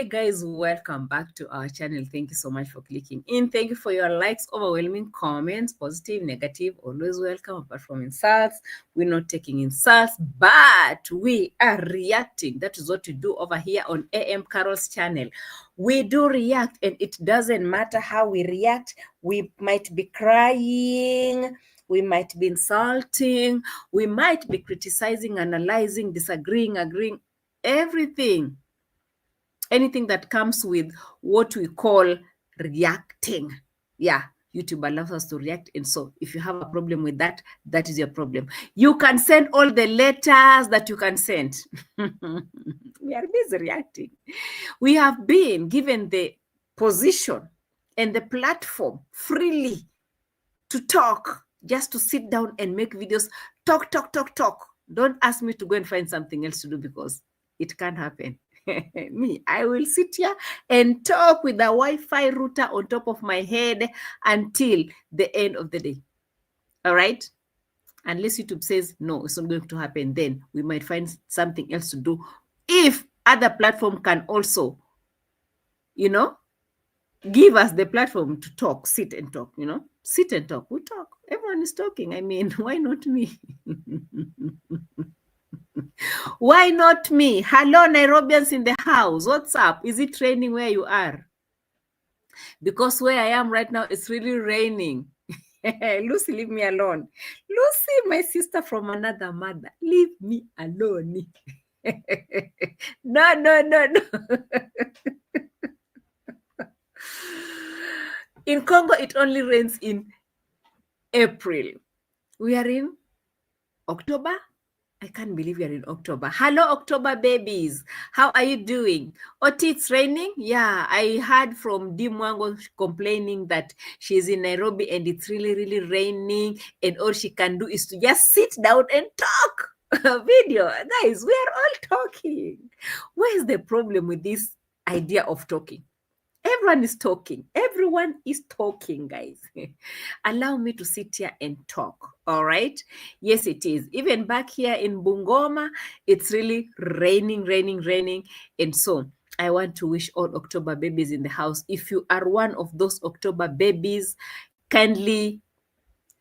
guys, welcome back to our channel. Thank you so much for clicking in. Thank you for your likes, overwhelming comments, positive, negative, always welcome. Apart from insults, we're not taking insults, but we are reacting. That is what we do over here on A.M Qarol's channel. We do react, and it doesn't matter how we react. We might be crying, we might be insulting, we might be criticizing, analyzing, disagreeing, agreeing, everything. Anything that comes with what we call reacting. Yeah, YouTube allows us to react. And so if you have a problem with that, that is your problem. You can send all the letters that you can send. We are busy reacting. We have been given the position and the platform freely to talk, just to sit down and make videos. Talk. Don't ask me to go and find something else to do, because it can't happen. Me, I will sit here and talk with the Wi-Fi router on top of my head until the end of the day. All right? Unless YouTube says, no, it's not going to happen, then we might find something else to do. If other platform can also, give us the platform to talk, sit and talk, sit and talk. We talk. Everyone is talking. I mean, why not me? Why not me? Hello, Nairobians in the house. What's up? Is it raining where you are? Because where I am right now, it's really raining. Lucy, leave me alone. Lucy, my sister from another mother, leave me alone. No. In Congo, it only rains in April. We are in October. I can't believe we are in October. Hello, October babies. How are you doing? Oti, it's raining? Yeah, I heard from Dimwango complaining that she's in Nairobi and it's really, really raining, and all she can do is to just sit down and talk. Video. Guys, we are all talking. What is the problem with this idea of talking? Everyone is talking. Everyone is talking, guys. Allow me to sit here and talk. All right. Yes, it is. Even back here in Bungoma, it's really raining. And so I want to wish all October babies in the house, if you are one of those October babies, kindly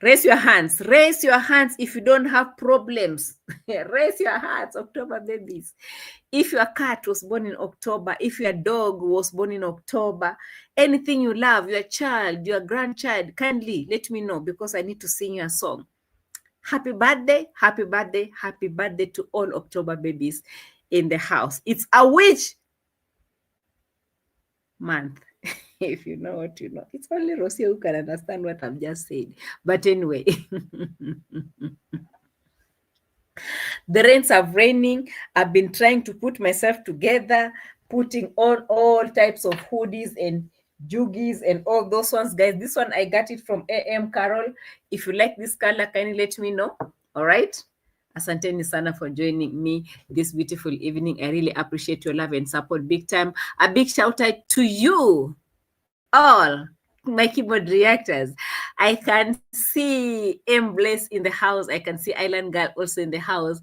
raise your hands. Raise your hands if you don't have problems. Raise your hands, October babies. If your cat was born in October, if your dog was born in October, anything you love, your child, your grandchild, kindly let me know, because I need to sing you a song. Happy birthday to all October babies in the house. It's a witch month. If you know what you know. It's only Rosie who can understand what I've just said. But anyway, the rains are raining. I've been trying to put myself together, putting on all types of hoodies and juggies and all those ones. Guys, this one, I got it from A.M Qarol. If you like this color, kindly let me know. All right? Asanteni sana for joining me this beautiful evening. I really appreciate your love and support big time. A big shout out to you all, my keyboard reactors. I can see M Bless in the house. I can see Island Girl also in the house.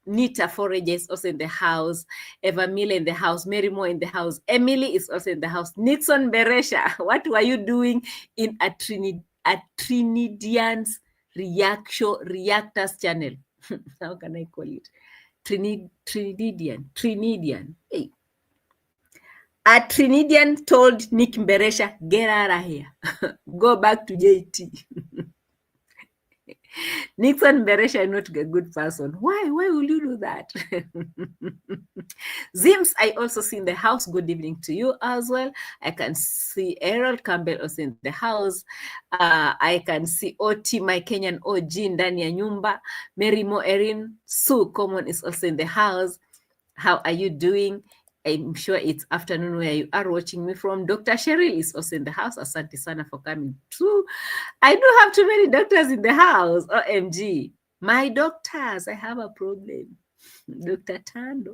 Nita Forages also in the house. Eva Miller in the house. Mary Moore in the house. Emily is also in the house. Nixon Beresha, what were you doing in a Trinidadian's reactors channel? How can I call it? Trinidadian. Hey. A Trinidadian told Nick Mberesha, get out of here. Go back to JT. Nixon Mberesha is not a good person. Why will you do that? Zims, I also see in the house. Good evening to you as well. I can see Errol Campbell also in the house. I can see Oti, my Kenyan OG, ndani ya nyumba. Mary Mo Erin Sue Common is also in the house. How are you doing? I'm sure it's afternoon where you are watching me from. Dr. Cheryl is also in the house. Asante sana for coming through. I do have too many doctors in the house. OMG. My doctors, I have a problem. Dr. Tando.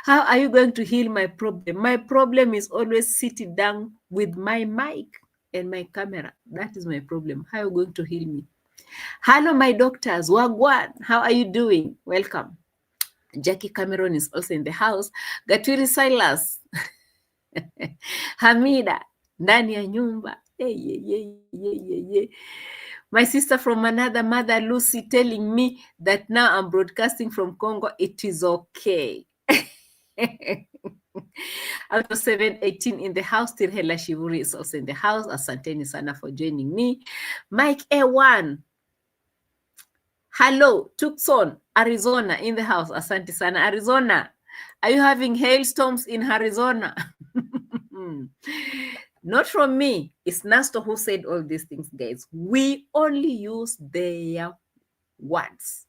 How are you going to heal my problem? My problem is always sitting down with my mic and my camera. That is my problem. How are you going to heal me? Hello, my doctors. Wagwan. How are you doing? Welcome. Jackie Cameron is also in the house. Gatwiri Silas. Hamida ndani ya nyumba. My sister from another mother, Lucy, telling me that now I'm broadcasting from Congo. It is okay. Out of 718 in the house, Tirhela Shivuri is also in the house. Asanteni sana for joining me. Mike A1. Hello, Tucson, Arizona in the house. Asante sana. Arizona, are you having hailstorms in Arizona? Not from me. It's Nasto who said all these things, guys. We only use their words.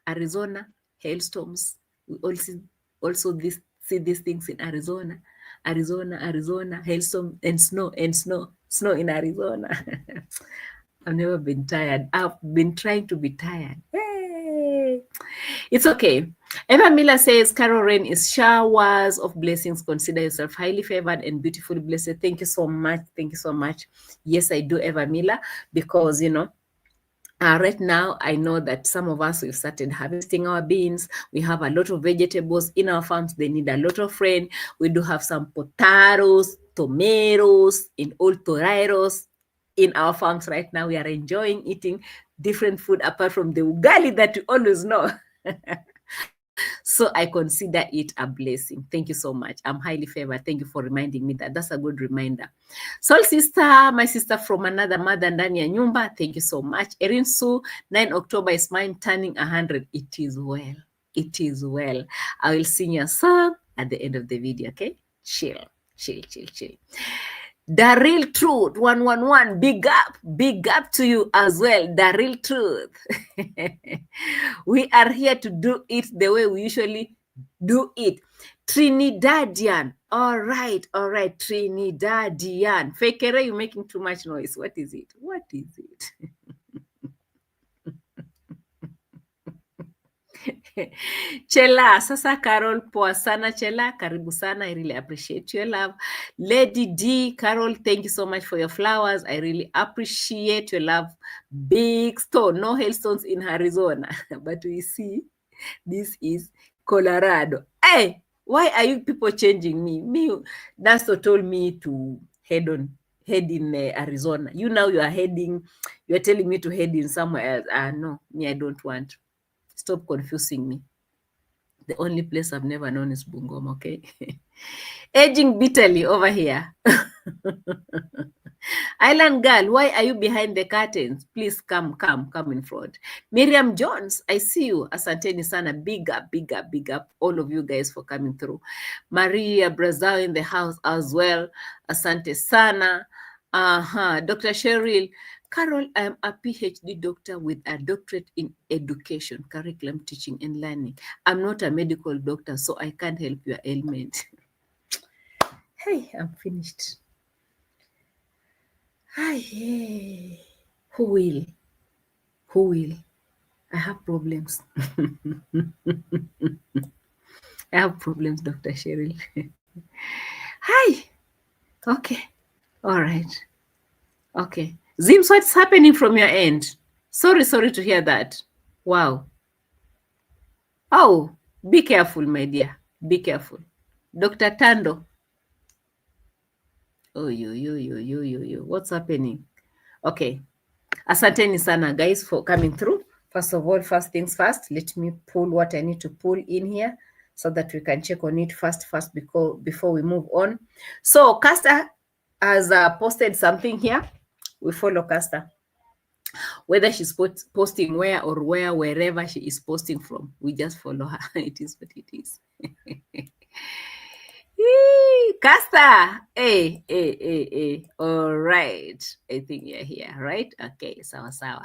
Arizona, hailstorms. We also see these things in Arizona. Arizona, hailstorm and snow in Arizona. I've never been tired. I've been trying to be tired. Hey. It's okay. Eva Miller says, Carol Rain is showers of blessings. Consider yourself highly favored and beautifully blessed. Thank you so much. Thank you so much. Yes, I do, Eva Miller, because, right now, I know that some of us, we've started harvesting our beans. We have a lot of vegetables in our farms. They need a lot of rain. We do have some potatoes, tomatoes, in all toreros in our farms right now. We are enjoying eating different food apart from the ugali that we always know. So I consider it a blessing. Thank you so much. I'm highly favored. Thank you for reminding me that. That's a good reminder. Soul sister, my sister from another mother ndani ya nyumba. Thank you so much. Erin Sue, 9 October is mine turning 100. It is well. It is well. I will sing your song at the end of the video, okay? Chill. The real truth, 111, big up to you as well. The real truth. We are here to do it the way we usually do it. Trinidadian. All right, Trinidadian. Fakere, you're making too much noise. What is it? Chela, sasa Carol, poa sana Chela, karibu sana. I really appreciate your love. Lady D, Carol, thank you so much for your flowers. I really appreciate your love. Big stone, no hailstones in Arizona, but we see this is Colorado. Hey, why are you people changing me? Nasto told me to head in Arizona. You now you are telling me to head in somewhere else. No, me, I don't want. Stop confusing me. The only place I've never known is Bungoma, okay? Aging bitterly over here. Island girl, why are you behind the curtains? Please come in front. Miriam Jones, I see you. Asanteni sana. Big up. All of you guys for coming through. Maria Brazil in the house as well. Asante sana. Dr. Cheryl, Carol, I am a PhD doctor with a doctorate in education, curriculum, teaching, and learning. I'm not a medical doctor, so I can't help your ailment. Hey, I'm finished. Hey, who will? I have problems. I have problems, Dr. Cheryl. Hi. Okay. All right. Okay. Zims, what's happening from your end? Sorry to hear that. Wow. Oh, be careful, my dear. Be careful. Dr. Tando. Oh, you. What's happening? Okay. Asanteni sana, guys, for coming through. First of all, first things first, let me pull what I need to pull in here so that we can check on it first before we move on. So, Caster has posted something here. We follow Caster. Whether she's posting wherever she is posting from, we just follow her. It is what it is. Caster, hey. All right. I think you're here, right? Okay, sawa.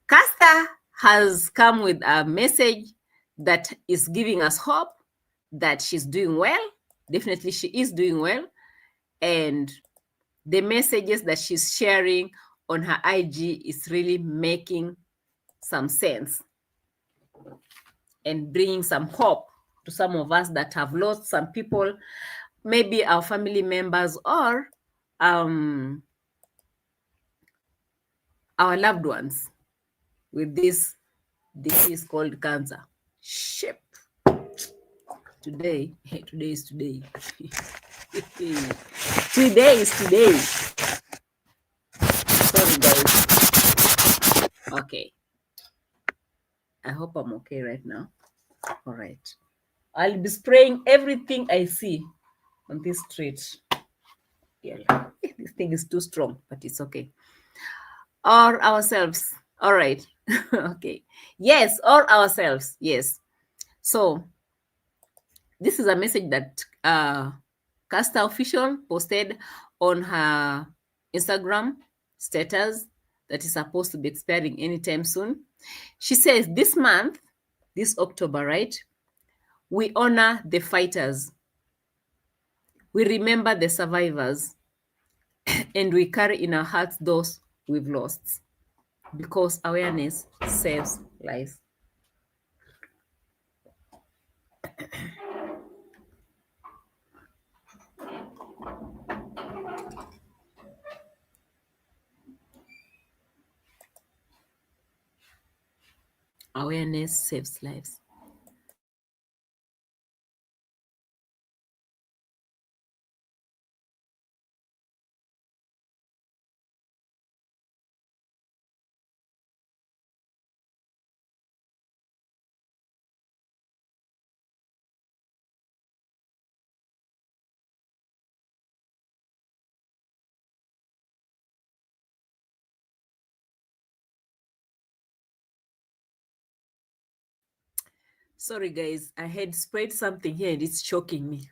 Caster has come with a message that is giving us hope that she's doing well. Definitely she is doing well. And the messages that she's sharing on her IG is really making some sense and bringing some hope to some of us that have lost some people, maybe our family members or our loved ones with this disease called cancer. Ship. Today is today. Today is today. Sorry, guys. Okay. I hope I'm okay right now. All right. I'll be spraying everything I see on this street. Yeah, this thing is too strong, but it's okay. Or ourselves. All right. Okay. Yes, or ourselves. Yes. So this is a message that Caster Official posted on her Instagram status that is supposed to be expiring anytime soon. She says this month, this October, right? We honor the fighters. We remember the survivors. And we carry in our hearts those we've lost. Because awareness saves lives. Awareness saves lives. Sorry, guys. I had sprayed something here and it's choking me.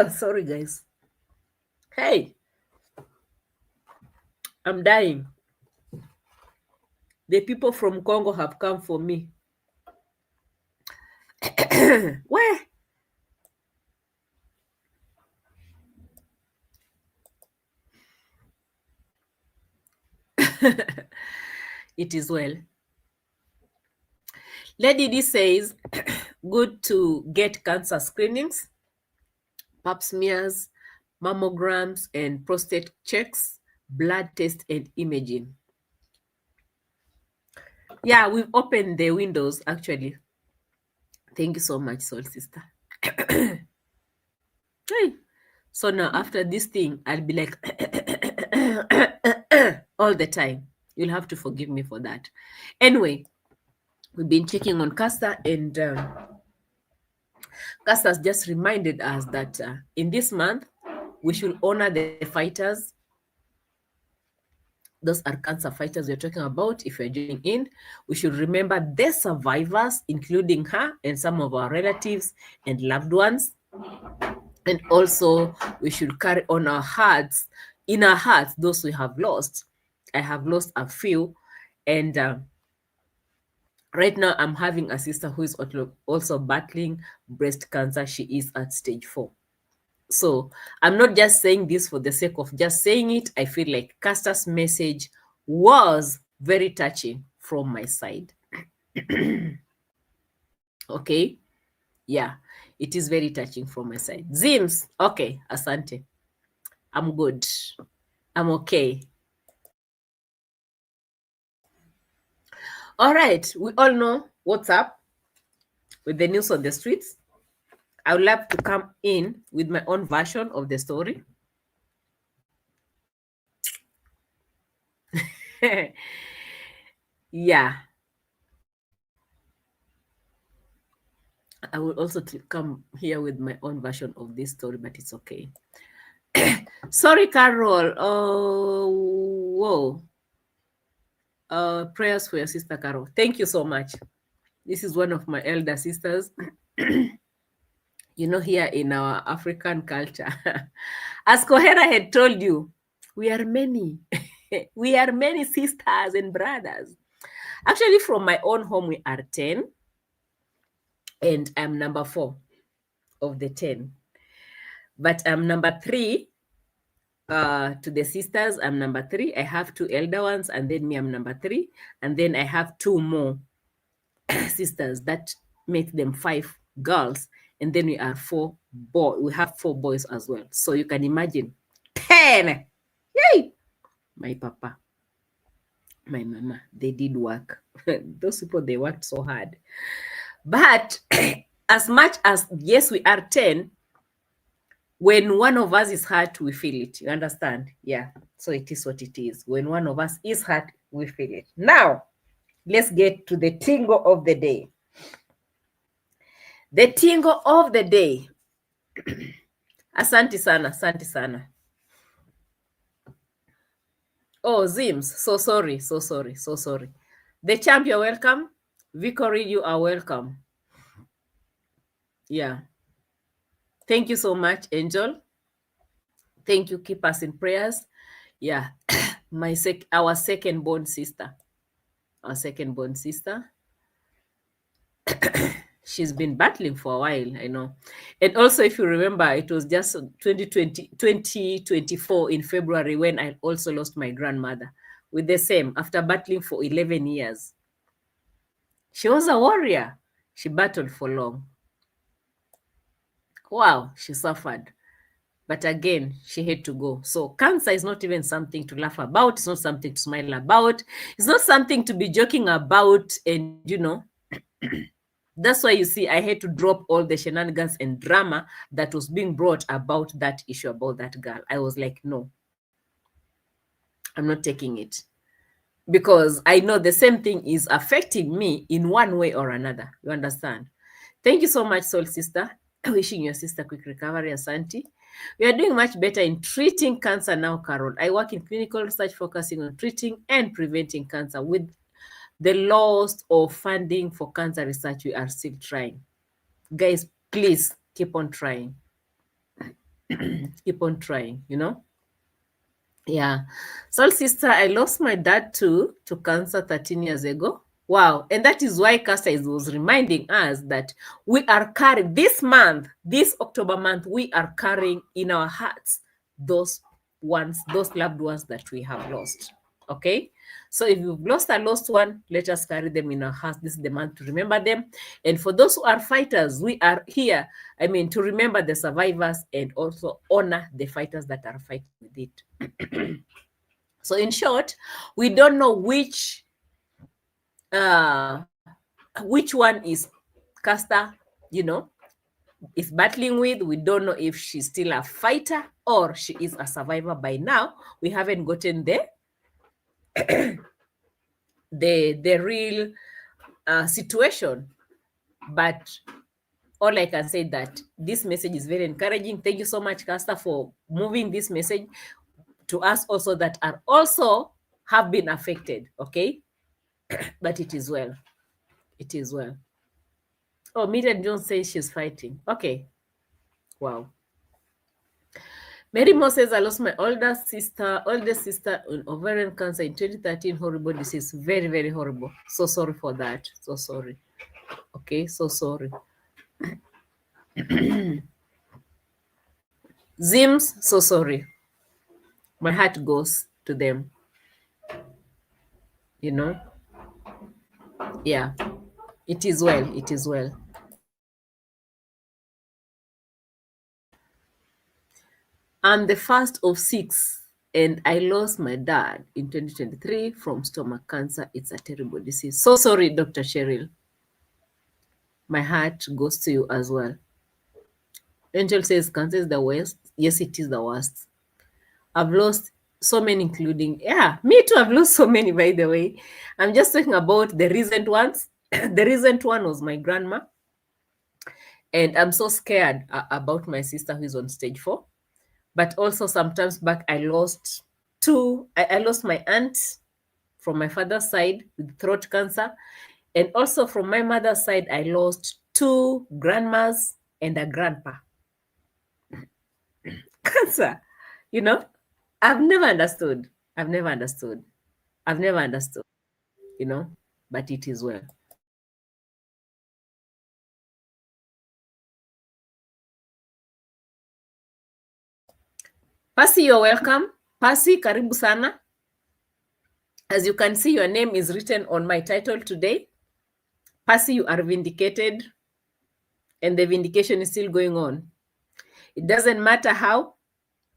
Sorry, guys. Hey, I'm dying. The people from Congo have come for me. Where? It is well. Lady D says, good to get cancer screenings, pap smears, mammograms, and prostate checks, blood test, and imaging. Yeah, we've opened the windows actually. Thank you so much, Soul Sister. Hey. So now after this thing, I'll be like all the time. You'll have to forgive me for that. Anyway, we've been checking on Caster, and Caster's just reminded us that in this month, we should honor the fighters. Those are cancer fighters we're talking about. If you're joining in, we should remember the survivors, including her and some of our relatives and loved ones. And also, we should carry on our hearts, in our hearts, those we have lost. I have lost a few. And right now, I'm having a sister who is also battling breast cancer. She is at stage 4. So I'm not just saying this for the sake of just saying it. I feel like Caster's message was very touching from my side. Okay. Yeah, it is very touching from my side. Zims, okay, asante. I'm good. I'm okay. All right, we all know what's up with the news on the streets. I would love to come in with my own version of the story. Yeah. I will also come here with my own version of this story, but it's okay. Sorry, Carol. Oh, whoa. Prayers for your sister, Carol. Thank you so much. This is one of my elder sisters. You know, here in our African culture, as Kohera had told you, we are many. We are many sisters and brothers. Actually, from my own home, we are 10, and I'm number 4 of the 10. But I'm number 3 to the sisters. I'm number 3. I have 2 elder ones, and then me, I'm number 3. And then I have 2 more sisters. That makes them 5 girls. And then we are 4 boys. We have 4 boys as well. So you can imagine 10. Yay! My papa, my mama, they did work. Those people, they worked so hard. But as much as, yes, we are 10, when one of us is hurt, we feel it. You understand? Yeah. So it is what it is. When one of us is hurt, we feel it. Now, let's get to the tingle of the day. The tingle of the day. Asante sana, asante sana. Oh, Zims, so sorry. The champ, you're welcome. Victory, you are welcome. Yeah. Thank you so much, Angel. Thank you. Keep us in prayers. Yeah. Our second born sister. Our second born sister. She's been battling for a while, I know. And also, if you remember, it was just 2024 in February when I also lost my grandmother with the same, after battling for 11 years. She was a warrior. She battled for long. Wow, she suffered. But again, she had to go. So cancer is not even something to laugh about. It's not something to smile about. It's not something to be joking about. And, you know, that's why you see I had to drop all the shenanigans and drama that was being brought about that issue, about that girl. I was like, no, I'm not taking it. Because I know the same thing is affecting me in one way or another. You understand? Thank you so much, Soul Sister. Wishing your sister quick recovery, Asante. We are doing much better in treating cancer now, Carol. I work in clinical research focusing on treating and preventing cancer. With the loss of funding for cancer research, we are still trying. Guys, please keep on trying. Keep on trying, you know? Yeah. Soul Sister, I lost my dad too to cancer 13 years ago. Wow. And that is why Casa was reminding us that we are carrying this month, this October month, we are carrying in our hearts those loved ones that we have lost. Okay. So if you've lost a lost one, let us carry them in our hearts. This is the month to remember them. And for those who are fighters, we are here, to remember the survivors and also honor the fighters that are fighting with it. So in short, we don't know which one is Casta, is battling with. We don't know if she's still a fighter or she is a survivor by now. We haven't gotten the real situation. But all I can say that this message is very encouraging. Thank you so much, Casta, for moving this message to us also that are also have been affected. Okay. But it is well. It is well. Oh, Miriam Jones says she's fighting. Okay. Wow. Mary Mo says, I lost my oldest sister in ovarian cancer in 2013. Horrible disease. Very, very horrible. So sorry for that. So sorry. Okay, so sorry. Zims, so sorry. My heart goes to them. Yeah. It is well. It is well. I'm the first of 6, and I lost my dad in 2023 from stomach cancer. It's a terrible disease. So sorry, Dr. Cheryl. My heart goes to you as well. Angel says cancer is the worst. Yes, it is the worst. I've lost so many, including, me too. I've lost so many, by the way. I'm just talking about the recent ones. The recent one was my grandma. And I'm so scared about my sister who is on stage 4. But also sometimes back, I lost I lost my aunt from my father's side with throat cancer. And also from my mother's side, I lost 2 grandmas and a grandpa. Cancer, you know, I've never understood. I've never understood. I've never understood, you know, but it is well. Passy, you're welcome. Passy, karibu sana. As you can see, your name is written on my title today. Passy, you are vindicated, and the vindication is still going on. It doesn't matter how,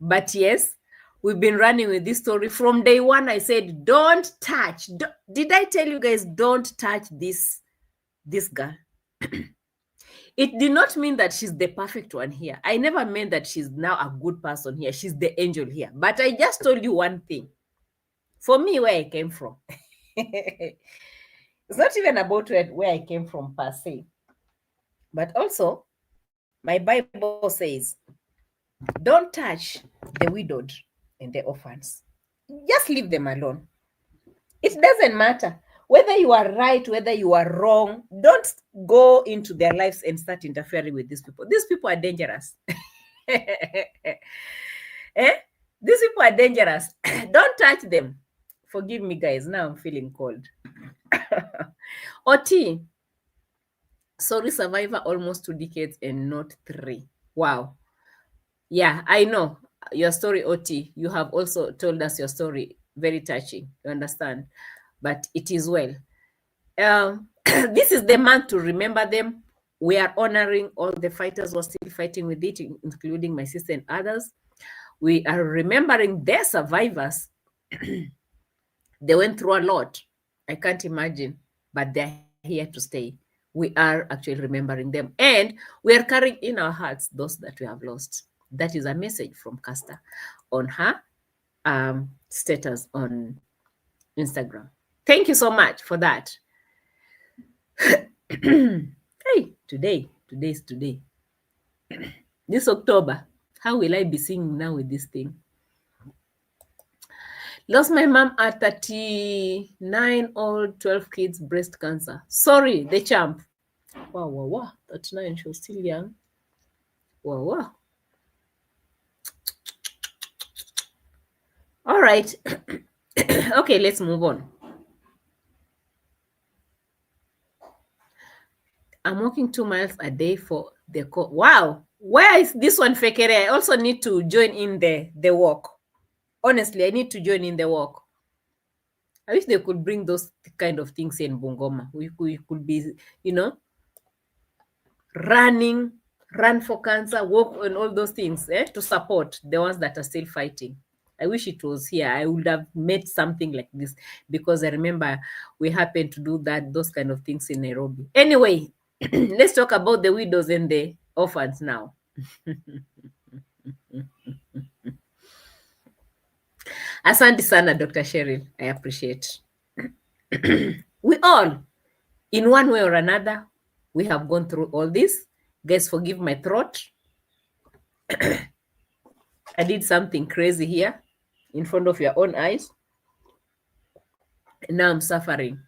but yes, we've been running with this story from day one. I said, don't touch. Did I tell you guys, don't touch this girl? It did not mean that she's the perfect one here. I never meant that she's now a good person here. She's the angel here. But I just told you one thing. For me, where I came from, it's not even about where I came from per se. But also, my Bible says, don't touch the widowed and the orphans. Just leave them alone. It doesn't matter whether you are right, whether you are wrong. Don't go into their lives and start interfering with these people. These people are dangerous. These people are dangerous. Don't touch them. Forgive me, guys. Now I'm feeling cold. OT. Sorry, survivor, almost 2 decades and not 3. Wow. Yeah, I know your story, OT. You have also told us your story. Very touching. You understand? But it is well. This is the month to remember them. We are honoring all the fighters who are still fighting with it, including my sister and others. We are remembering their survivors. They went through a lot. I can't imagine, but they're here to stay. We are actually remembering them. And we are carrying in our hearts those that we have lost. That is a message from Caster on her status on Instagram. Thank you so much for that. Hey, today is today. This October, how will I be singing now with this thing? Lost my mom at 39, old, 12 kids, breast cancer. Sorry, the champ. Wow. 39, she was still young. Wow. All right. Okay, let's move on. I'm walking 2 miles a day for the call. Wow. Where is this one, Fekere? I also need to join in the walk. Honestly, I need to join in the walk. I wish they could bring those kind of things in Bungoma. We could be, run for cancer, walk and all those things to support the ones that are still fighting. I wish it was here. I would have made something like this because I remember we happened to do those kind of things in Nairobi. Anyway, let's talk about the widows and the orphans now. Asante sana, Dr. Cheryl. I appreciate. We all, in one way or another, we have gone through all this. Guys, forgive my throat. I did something crazy here in front of your own eyes. And now I'm suffering.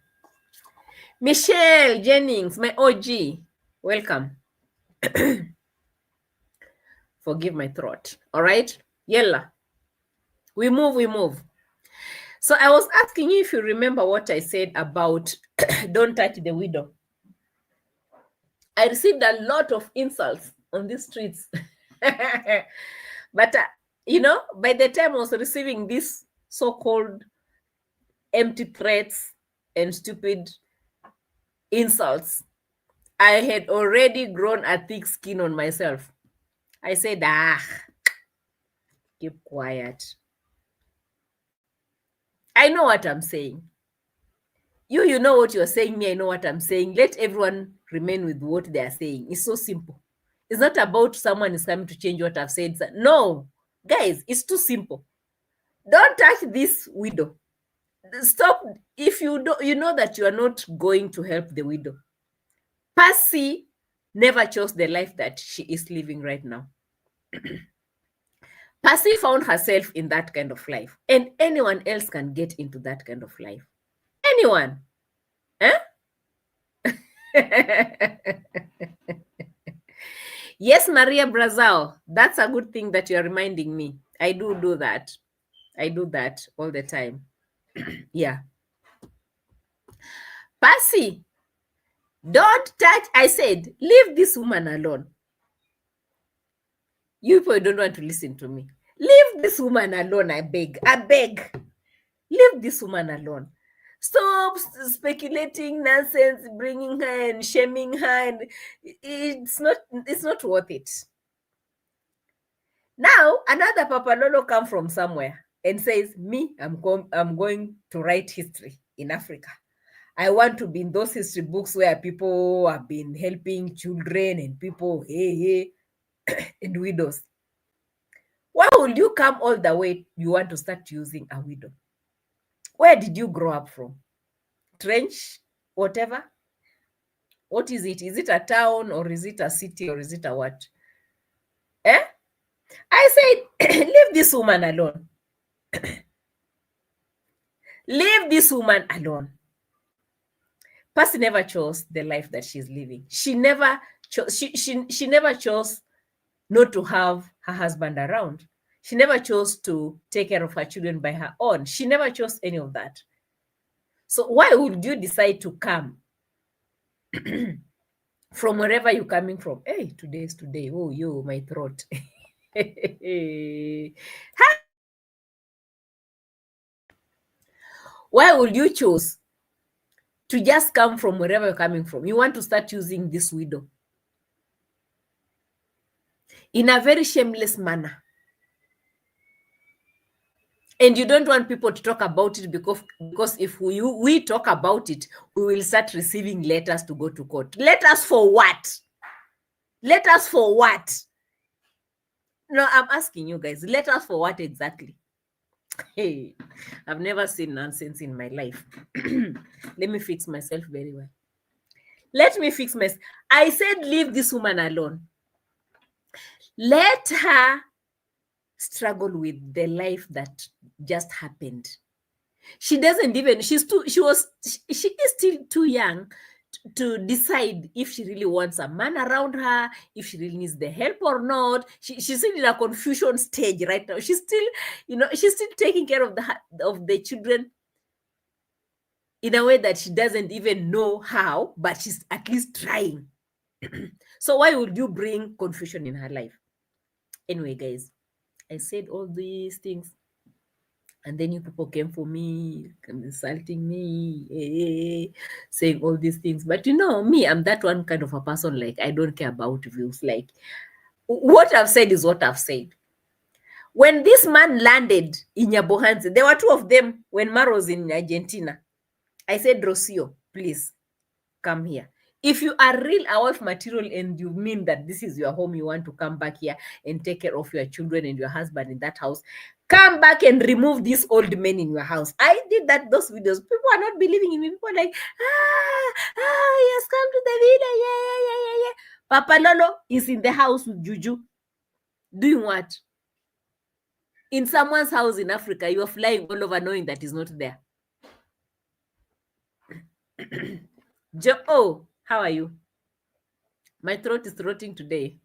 Michelle Jennings, my OG, welcome. Forgive my throat. All right? Yella. We move. So I was asking you if you remember what I said about don't touch the widow. I received a lot of insults on these streets. But, by the time I was receiving these so-called empty threats and stupid insults, I had already grown a thick skin on myself. I said, keep quiet. I know what I'm saying. You know what you're saying, me, I know what I'm saying. Let everyone remain with what they are saying. It's so simple. It's not about someone is coming to change what I've said. No, guys, it's too simple. Don't touch this widow. Stop. If you know that you are not going to help the widow. Passy never chose the life that she is living right now. Passy found herself in that kind of life, and anyone else can get into that kind of life. Anyone. Yes, Maria Brazil. That's a good thing that you're reminding me. I do that. I do that all the time. Yeah. Passy, don't touch. I said, leave this woman alone. You people don't want to listen to me. Leave this woman alone, I beg. I beg. Leave this woman alone. Stop speculating nonsense, bringing her and shaming her. And it's not worth it. Now, another Papalolo come from somewhere and says, me, I'm going to write history in Africa. I want to be in those history books where people have been helping children and people, hey, and widows. Why would you come all the way? You want to start using a widow? Where did you grow up from? Trench, whatever? What is it? Is it a town or is it a city or is it a what? Eh? I said, leave this woman alone. Leave this woman alone. Passy never chose the life that she's living. She never chose. She never chose not to have her husband around. She never chose to take care of her children by her own. She never chose any of that. So why would you decide to come from wherever you're coming from? Hey, today's today. Oh, yo, my throat. Why would you choose to just come from wherever you're coming from? You want to start using this widow in a very shameless manner. And you don't want people to talk about it because if we talk about it, we will start receiving letters to go to court. Letters for what? Letters for what? No, I'm asking you guys, letters for what exactly? Hey, I've never seen nonsense in my life. Let me fix myself very well. Let me fix myself. I said, leave this woman alone. Let her struggle with the life that just happened. She doesn't even, she is still too young to decide if she really wants a man around her, if she really needs the help or not. She's still in a confusion stage right now. She's still, she's still taking care of the children in a way that she doesn't even know how, but she's at least trying. So why would you bring confusion in her life? Anyway, guys, I said all these things, and then you people came for me, insulting me, saying all these things. But me, I'm that one kind of a person, like, I don't care about views. Like, what I've said is what I've said. When this man landed in Yabohanse, there were two of them when Mar was in Argentina. I said, Rocio, please come here. If you are real a wife material and you mean that this is your home, you want to come back here and take care of your children and your husband in that house, come back and remove these old men in your house. I did those videos. People are not believing in me. People are like, yes, come to the video. Yeah. Papa Lolo is in the house with Juju. Doing what? In someone's house in Africa, you are flying all over knowing that he's not there. Oh, how are you? My throat is rotting today.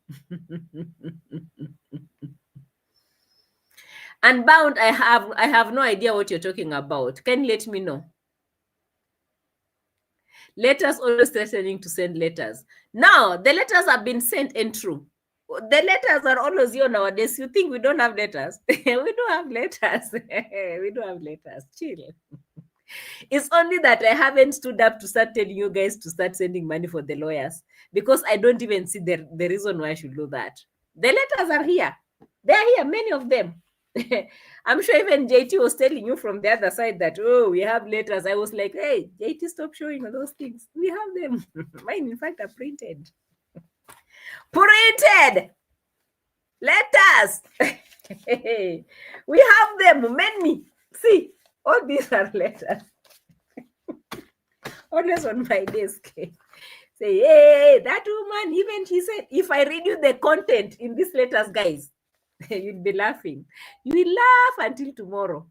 Unbound, I have no idea what you're talking about. Can you let me know? Letters always threatening to send letters. Now, the letters have been sent and true. The letters are always here nowadays. You think we don't have letters? We do have letters. We do have letters. Chill. It's only that I haven't stood up to start telling you guys to start sending money for the lawyers, because I don't even see the reason why I should do that. The letters are here. They're here, many of them. I'm sure even JT was telling you from the other side that, oh, we have letters. I was like, hey, JT, stop showing those things. We have them. Mine, in fact, are printed. Printed letters. We have them. Many. See, all these are letters. Always on my desk. Say, hey, that woman, even she said, if I read you the content in these letters, guys, you'll be laughing. You will laugh until tomorrow.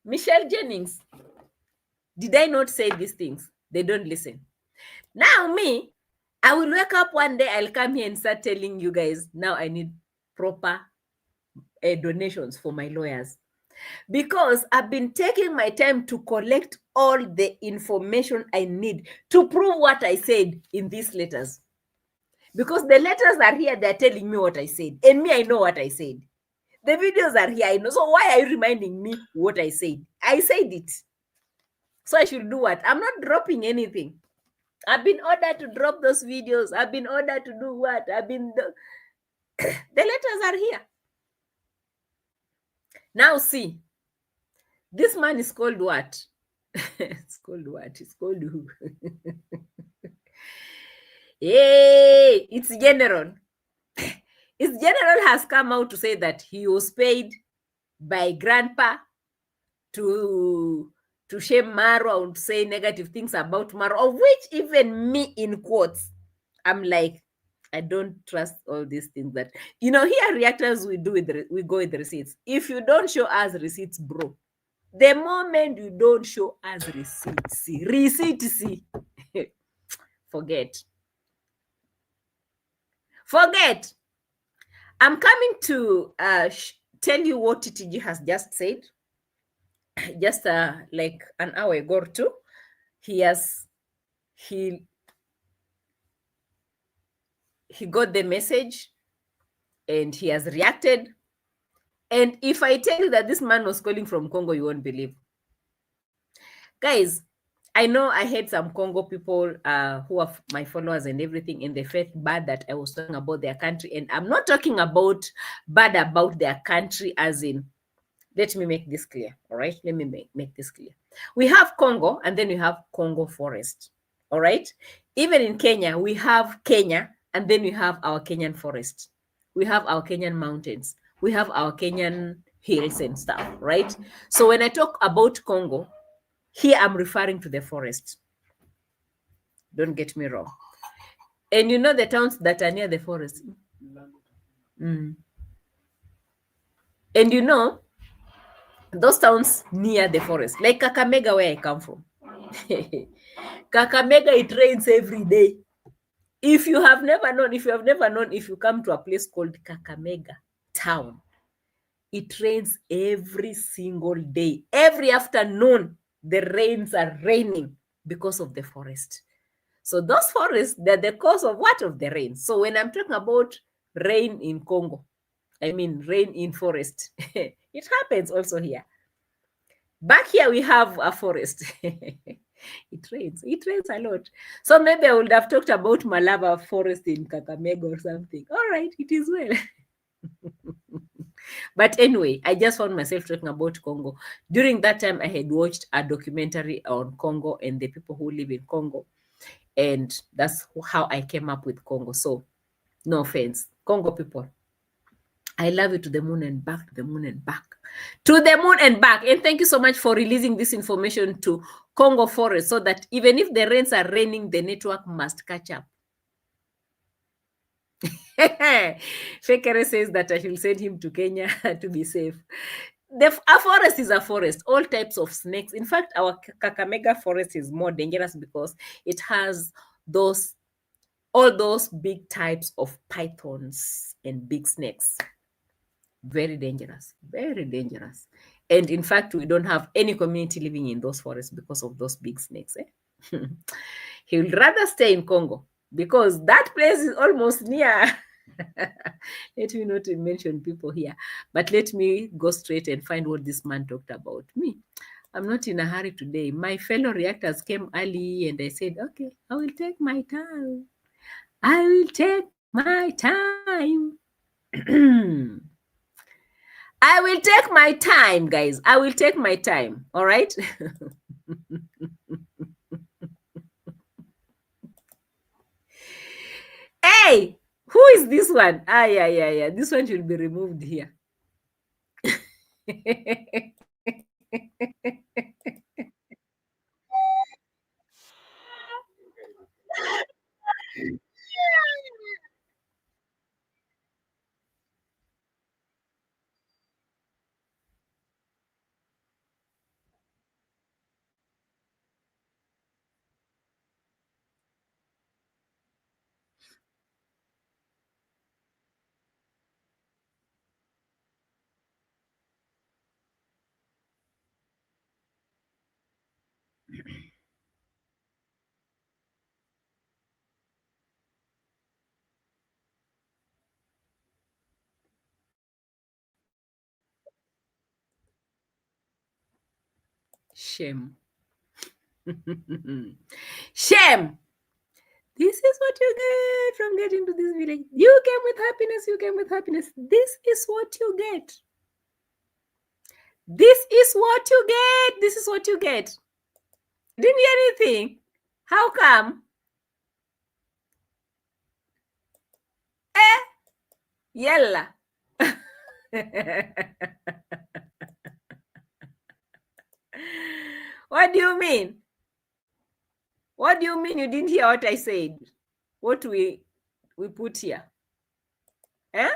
Michelle Jennings, did I not say these things? They don't listen. Now me, I will wake up one day, I'll come here and start telling you guys, now I need proper donations for my lawyers. Because I've been taking my time to collect all the information I need to prove what I said in these letters. Because the letters are here, they're telling me what I said. And me, I know what I said. The videos are here, I know. So why are you reminding me what I said? I said it. So I should do what? I'm not dropping anything. I've been ordered to drop those videos. I've been ordered to do what? The letters are here. Now see, this man is called what? It's called what? It's called who? Hey, it's General. Its General has come out to say that he was paid by Grandpa to shame Marua and say negative things about Marua, of which even me, in quotes, I'm like, I don't trust all these things that, here reactors we go with receipts. If you don't show us receipts, bro, the moment you don't show us receipts, forget. I'm coming to tell you what TTG has just said. Just like an hour ago or two, he got the message and he has reacted. And if I tell you that this man was calling from Congo, you won't believe. Guys, I know I had some Congo people who are my followers and everything, and they felt bad that I was talking about their country. And I'm not talking about bad about their country as in, let me make this clear, all right? Let me make this clear. We have Congo, and then we have Congo forest, all right? Even in Kenya, we have Kenya, and then we have our Kenyan forest. We have our Kenyan mountains. We have our Kenyan hills and stuff, right? So when I talk about Congo, here I'm referring to the forest. Don't get me wrong. And you know the towns that are near the forest. And you know, those towns near the forest, like Kakamega, where I come from. Kakamega, it rains every day. If you have never known, if you come to a place called Kakamega town, it rains every single day. Every afternoon, the rains are raining because of the forest. So those forests, they're the cause of what? Of the rain. So when I'm talking about rain in Congo, I mean rain in forest. It happens also here. Back here we have a forest. It rains a lot. So maybe I would have talked about Malava forest in Kakamega or something. All right, it is well. But anyway, I just found myself talking about Congo. During that time, I had watched a documentary on Congo and the people who live in Congo. And that's how I came up with Congo. So no offense, Congo people, I love you to the moon and back, to the moon and back, to the moon and back. And thank you so much for releasing this information to Congo Forest so that even if the rains are raining, the network must catch up. Fekere says that I should send him to Kenya to be safe. A forest is a forest, all types of snakes. In fact, our Kakamega forest is more dangerous because it has all those big types of pythons and big snakes. Very dangerous, very dangerous. And in fact, we don't have any community living in those forests because of those big snakes. He would rather stay in Congo because that place is almost near. Let me not mention people here, but let me go straight and find what this man talked about. Me, I'm not in a hurry today. My fellow reactors came early and I said, okay, I will take my time. I will take my time. I will take my time, guys. I will take my time. All right. Hey, who is this one? Yeah. This one should be removed here. Shame. Shame. This is what you get from getting to this village. You came with happiness. You came with happiness. This is what you get. This is what you get. This is what you get. Didn't hear anything. How come? Yella. What do you mean? What do you mean you didn't hear what I said? What we put here? Eh?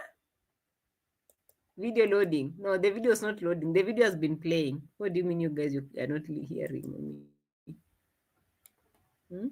Video loading. No, the video is not loading. The video has been playing. What do you mean you guys are not hearing me? Hmm?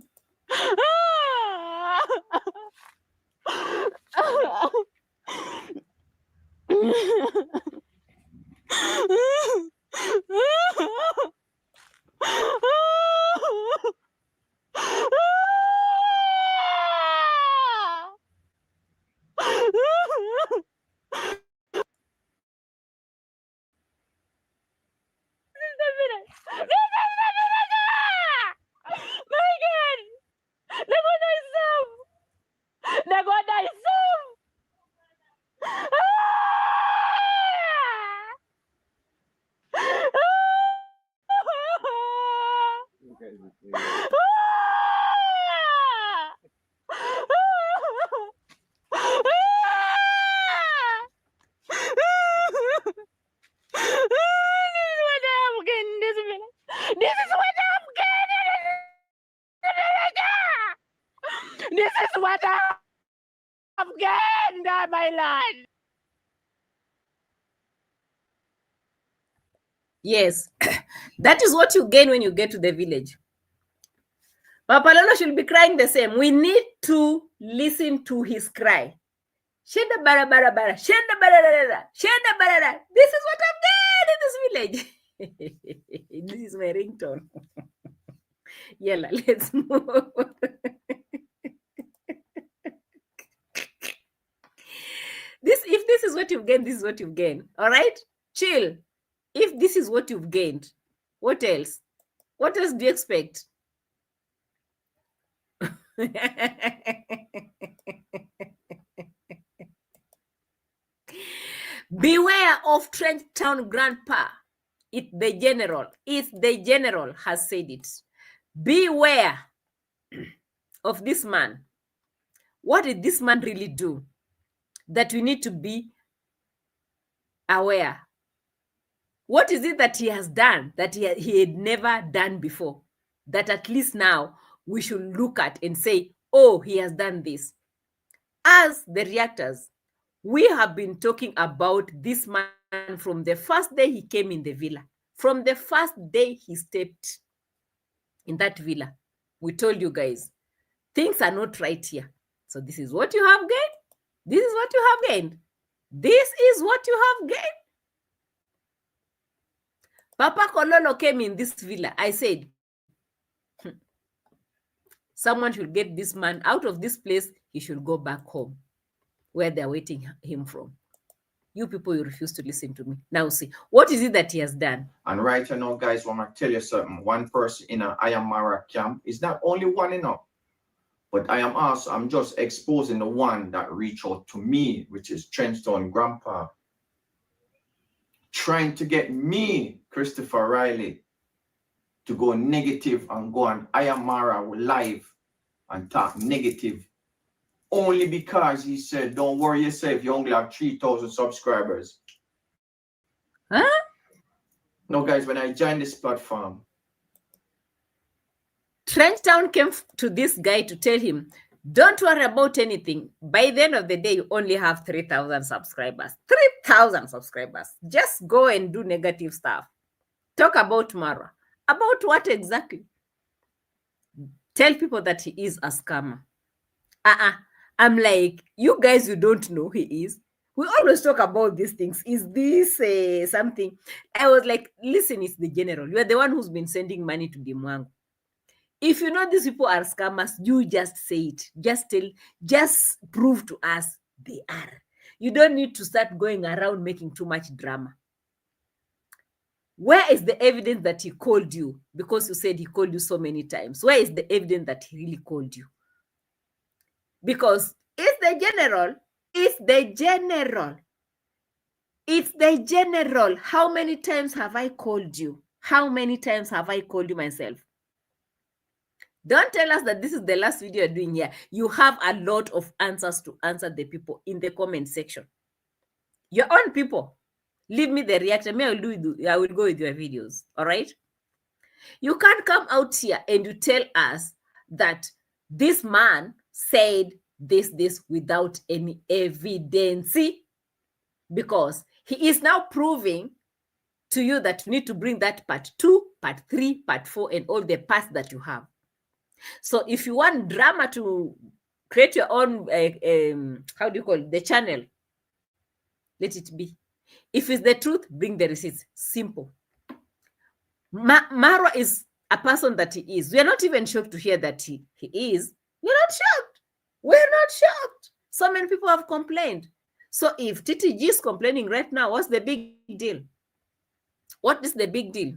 Yes, that is what you gain when you get to the village. Papa Lolo should be crying the same. We need to listen to his cry. Shenda bara bara bara. Shenda bara bara. Shenda bara. This is what I've done in this village. This is my ringtone. Yella, let's move. If this is what you've gained, this is what you've gained. All right? Chill. If this is what you've gained, what else? What else do you expect? Beware of Trench Town Grandpa. It's the general has said it. Beware of this man. What did this man really do that we need to be aware? What is it that he has done that he had never done before? That at least now we should look at and say, oh, he has done this. As the reactors, we have been talking about this man from the first day he came in the villa. From the first day he stepped in that villa, we told you guys, things are not right here. So this is what you have gained. This is what you have gained. This is what you have gained. Papa Kololo came in this villa. I said, someone should get this man out of this place. He should go back home where they're waiting him from. You people, you refuse to listen to me. Now see, what is it that he has done? And right now, guys, I want to tell you something. One person in a I Am Marua camp is not only one enough, but I'm just exposing the one that reached out to me, which is Trenchtown Grandpa, trying to get me, Christopher Riley, to go negative and go on I Am Marua live and talk negative. Only because he said, don't worry yourself, you only have 3,000 subscribers. Huh? No, guys, when I joined this platform, Trenchtown came to this guy to tell him, don't worry about anything. By the end of the day, you only have 3,000 subscribers. 3,000 subscribers. Just go and do negative stuff. Talk about Marua. About what exactly? Tell people that he is a scammer. I'm like, you guys, you don't know who he is. We always talk about these things. Is this something? I was like, listen, it's the general. You are the one who's been sending money to Dimwangu. If you know these people are scammers, you just say it. Just prove to us they are. You don't need to start going around making too much drama. Where is the evidence that he called you? Because you said he called you so many times. Where is the evidence that he really called you? Because it's the general. It's the general. It's the general. How many times have I called you? How many times have I called you myself? Don't tell us that this is the last video you're doing here. You have a lot of answers to answer the people in the comment section. Your own people. Leave me the reaction. I will go with your videos. All right? You can't come out here and you tell us that this man said this without any evidence, because he is now proving to you that you need to bring that part 2, part 3, part 4, and all the parts that you have. So if you want drama to create your own, how do you call it, the channel, let it be. If it's the truth, bring the receipts. Simple. Marua is a person that he is. We are not even shocked to hear that he is. We're not shocked. We're not shocked. So many people have complained. So if TTG is complaining right now, what's the big deal? What is the big deal?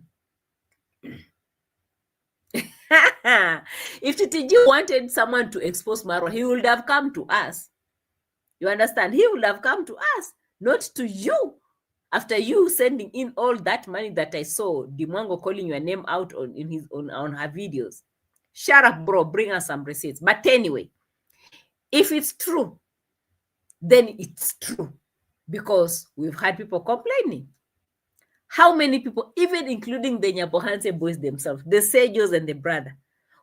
If TTG wanted someone to expose Marua, he would have come to us. You understand? He would have come to us, not to you. After you sending in all that money that I saw, Dimwango calling your name out on her videos. Shut up, bro. Bring us some receipts. But anyway, if it's true, then it's true, because we've had people complaining. How many people, even including the Nyabohanse boys themselves, the Sejos and the brother,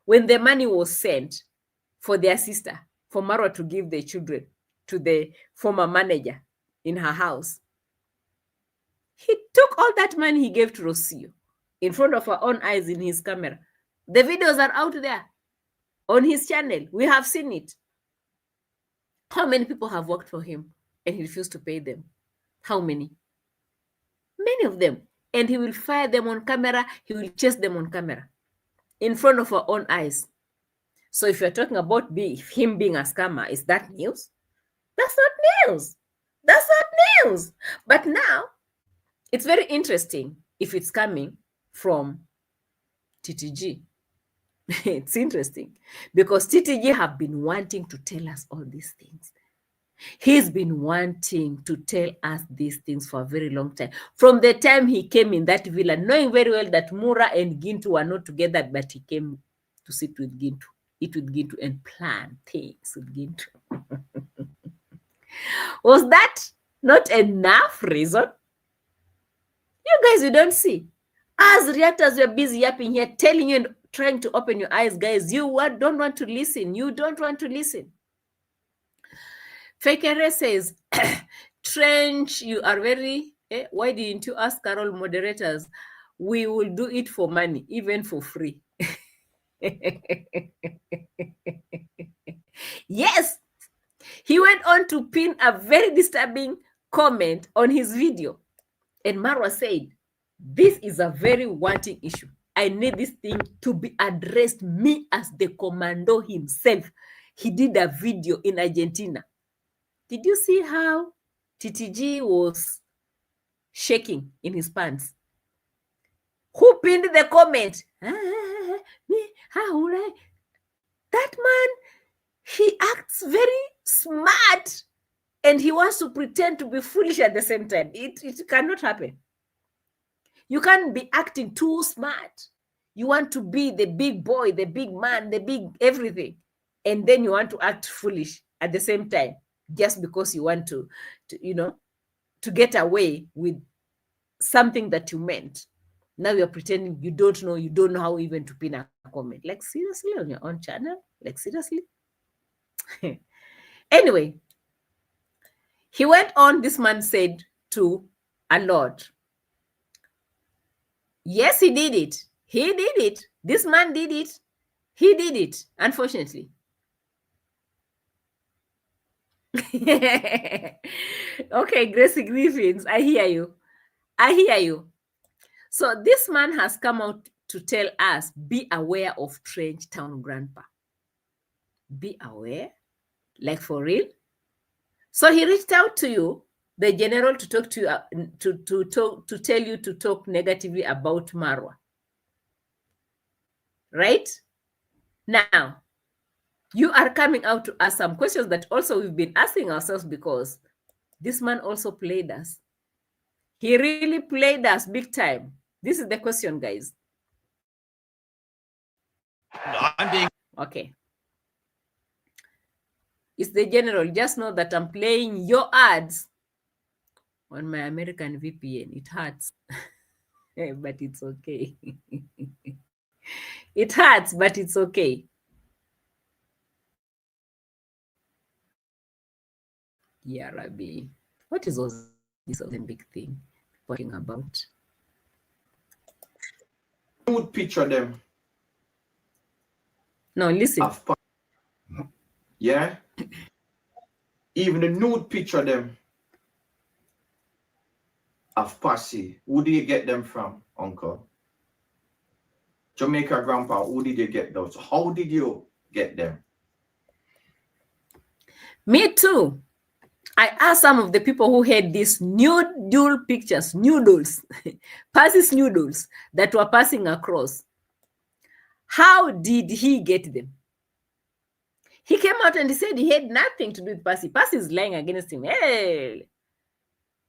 when the money was sent for their sister, for Marua to give the children to the former manager in her house, he took all that money he gave to Rocio in front of our own eyes in his camera. The videos are out there on his channel. We have seen it. How many people have worked for him and he refused to pay them? How many? Many of them. And he will fire them on camera. He will chase them on camera in front of our own eyes. So if you're talking about him being a scammer, is that news? That's not news. That's not news. But now, it's very interesting if it's coming from TTG. It's interesting because TTG have been wanting to tell us all these things. He's been wanting to tell us these things for a very long time. From the time he came in that villa, knowing very well that Mura and Gintu were not together, but he came to sit with Gintu, eat with Gintu, and plan things with Gintu. Was that not enough reason? You guys, you don't see. As reactors, we're busy yapping here, telling you and trying to open your eyes, guys. You don't want to listen. You don't want to listen. Fekere says, Trench, you are very, why didn't you ask Qarol moderators? We will do it for money, even for free. Yes, he went on to pin a very disturbing comment on his video. And Marua said, this is a very wanting issue. I need this thing to be addressed. Me as the commando himself. He did a video in Argentina. Did you see how TTG was shaking in his pants? Who pinned the comment? That man, he acts very smart and he wants to pretend to be foolish at the same time. It cannot happen. You can't be acting too smart. You want to be the big boy, the big man, the big everything. And then you want to act foolish at the same time, just because you want to get away with something that you meant. Now you're pretending you don't know how even to pin a comment. Like, seriously, on your own channel? Like, seriously? Anyway, he went on, this man said to a lot. Yes, he did it. He did it. This man did it. He did it, unfortunately. Okay, Gracie Griffins, I hear you. I hear you. So this man has come out to tell us, be aware of Trench Town Grandpa. Be aware? Like, for real? So he reached out to you the general to talk to you, to tell you to talk negatively about Marua. Right? Now, you are coming out to ask some questions that also we've been asking ourselves, because this man also played us. He really played us big time. This is the question, guys. Okay. It's the general. Just know that I'm playing your ads on my American VPN. It hurts. But it's okay. It hurts, but it's okay. Yeah, Rabbi. What is all this other big thing talking about? Nude picture them. No, listen. Yeah. Even the nude picture them of Passy. Who do you get them from, Uncle? Jamaica Grandpa, who did you get those? How did you get them? Me too. I asked some of the people who had these noodle pictures, noodles, Passy's noodles that were passing across. How did he get them? He came out and he said he had nothing to do with Passy. Passy is lying against him. Hey.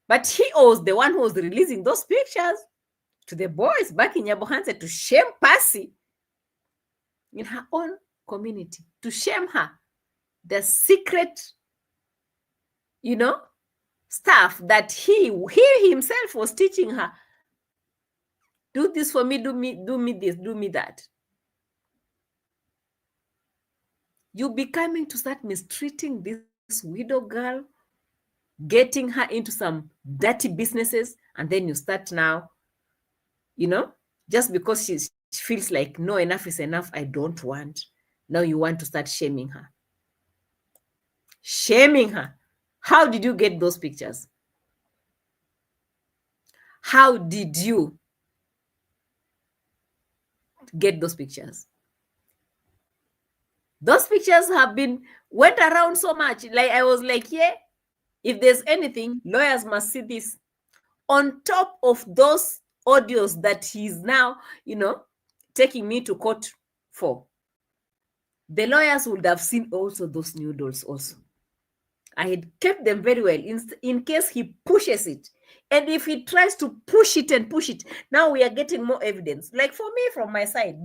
But he was the one who was releasing those pictures to the boys back in Nyabohanse to shame Passy in her own community, to shame her. The secret, stuff that he himself was teaching her. Do this for me, do me this, do me that. You be coming to start mistreating this widow girl, getting her into some dirty businesses, and then you start now, just because she feels like, no, enough is enough, I don't want. Now you want to start shaming her. Shaming her. How did you get those pictures? How did you get those pictures? Those pictures went around so much. Like, I was like, yeah, if there's anything, lawyers must see this. On top of those audios that he's now, taking me to court for, the lawyers would have seen also those noodles also. I had kept them very well in case he pushes it. And if he tries to push it and push it, now we are getting more evidence. Like for me, from my side,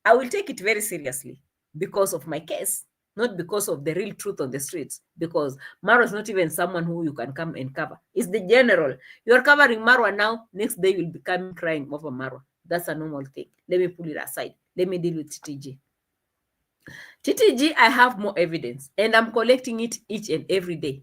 I will take it very seriously because of my case, not because of the real truth on the streets. Because Marwa is not even someone who you can come and cover. It's the general. You're covering Marwa now, next day you'll be coming crying over Marwa. That's a normal thing. Let me pull it aside. Let me deal with TTG. TTG, I have more evidence, and I'm collecting it each and every day.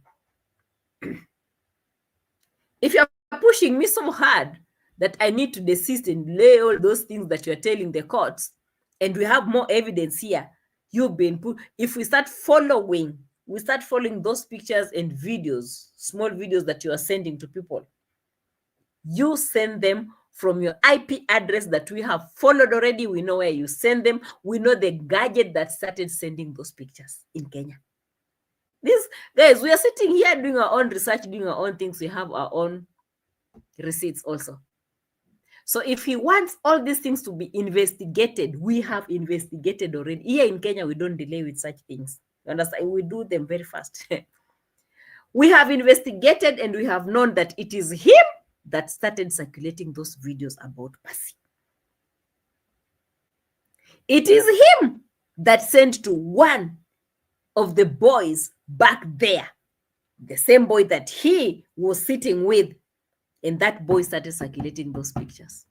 If you're pushing me so hard that I need to desist and lay all those things that you're telling the courts, and we have more evidence here, you've been put. If we start following those pictures and videos, small videos that you are sending to people, you send them from your IP address that we have followed already. We know where you send them. We know the gadget that started sending those pictures in Kenya. These guys, we are sitting here doing our own research, doing our own things. We have our own receipts also. So if he wants all these things to be investigated, we have investigated already. Here in Kenya, we don't delay with such things. You understand? We do them very fast. We have investigated and we have known that it is him that started circulating those videos about Passy. It is him that sent to one of the boys back there, the same boy that he was sitting with, and that boy started circulating those pictures.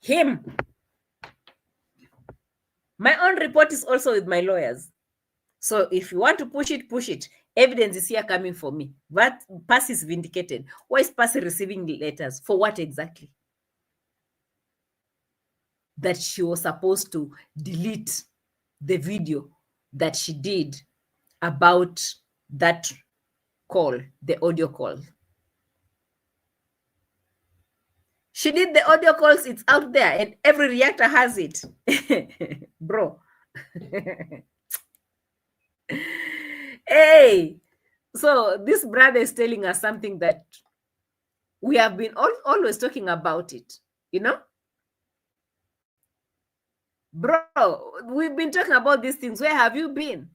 Him. My own report is also with my lawyers. So if you want to push it, push it. Evidence is here coming for me. But Passy is vindicated. Why is Passy receiving letters? For what exactly? That she was supposed to delete the video that she did about that call, the audio call. She did the audio calls, it's out there, and every reactor has it. Bro. Hey, So this brother is telling us something that we have been always talking about it, you know? Bro, we've been talking about these things. Where have you been?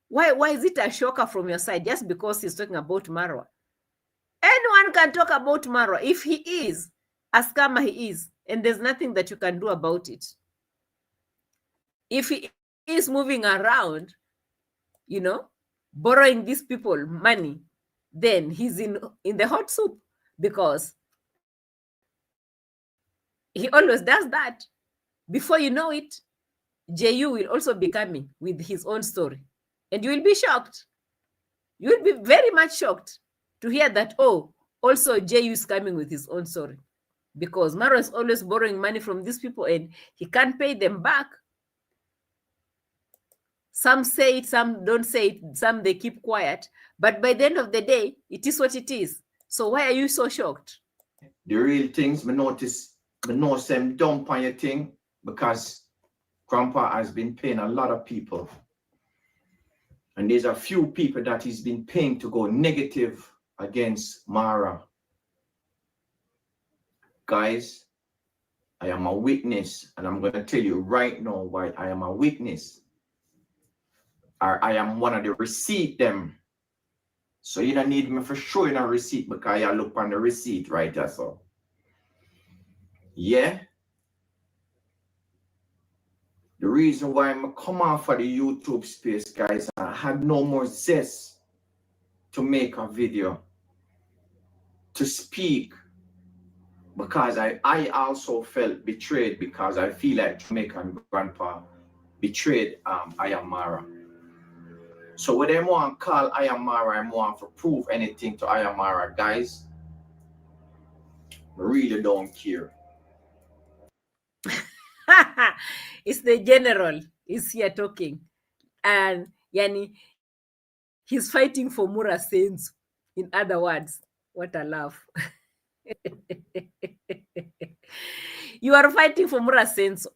Why is it a shocker from your side just because he's talking about Marua? Anyone can talk about Marua. If he is a scammer, he is. And there's nothing that you can do about it. If he is moving around, you know, borrowing these people money, then he's in the hot soup, because he always does that. Before you know it, JU will also be coming with his own story. And you will be shocked. You will be very much shocked to hear that, oh, also JU is coming with his own story. Because Maro is always borrowing money from these people and he can't pay them back. Some say it, some don't say it, some they keep quiet. But by the end of the day, it is what it is. So why are you so shocked? The real things, me know some dump on your thing, because Grandpa has been paying a lot of people. And there's a few people that he's been paying to go negative against Mara. Guys, I am a witness, and I'm going to tell you right now why I am a witness. Or I am one of the receipt them. So you don't need me for showing a receipt, because I look on the receipt right there. So yeah. The reason why I'm come off for the YouTube space, guys, I had no more zest to make a video, to speak, because I also felt betrayed, because I feel like Jamaican grandpa betrayed I Am Mara. So when I want to call I Am Mara, I want to prove anything to I Am Mara, guys, I really don't care. It's the general is here talking, and yani he's fighting for Mura Sensu. In other words, what a laugh. You are fighting for Mura Sensu.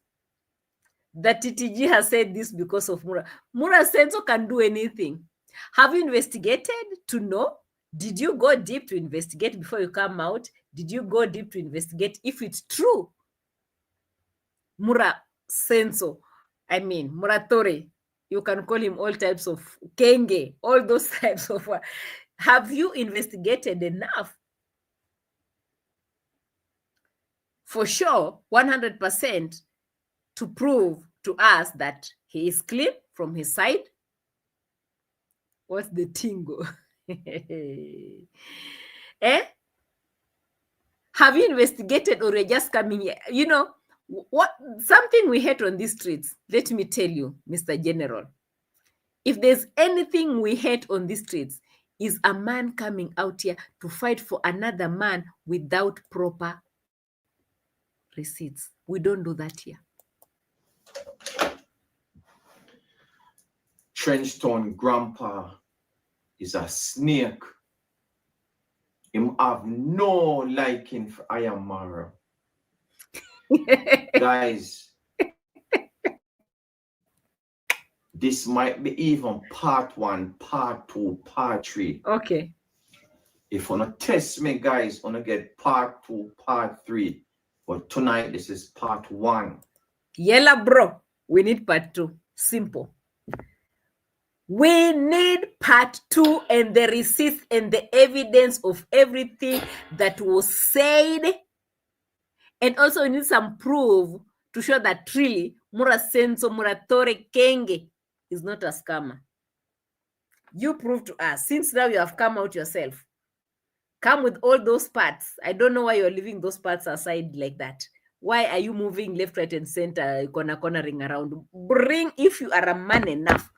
The TTG has said this because of Mura. Mura Sensu can do anything. Have you investigated to know? Did you go deep to investigate before you come out? Did you go deep to investigate if it's true? Mura Senso, I mean, Muratore, you can call him all types of Kenge, all those types of. Have you investigated enough? For sure, 100% to prove to us that he is clean from his side. What's the tingo? Eh? Have you investigated, or you're just coming here? You know, what something we hate on these streets, let me tell you, Mr. General, if there's anything we hate on these streets, is a man coming out here to fight for another man without proper receipts. We don't do that here. Trenchtown grandpa is a snake. Him have no liking for I Am Mara. Guys, this might be even part 1, part 2, part 3. Okay. If you want to test me, guys, you want to get part 2, part 3. But tonight, this is part 1. Yella, bro. We need part 2. Simple. We need part 2 and the receipts and the evidence of everything that was said. And also we need some proof to show that really Mura Senso Muratore Kenge is not a scammer. You prove to us. Since now you have come out yourself, come with all those parts. I don't know why you're leaving those parts aside like that. Why are you moving left, right, and center, cornering around? Bring, if you are a man enough.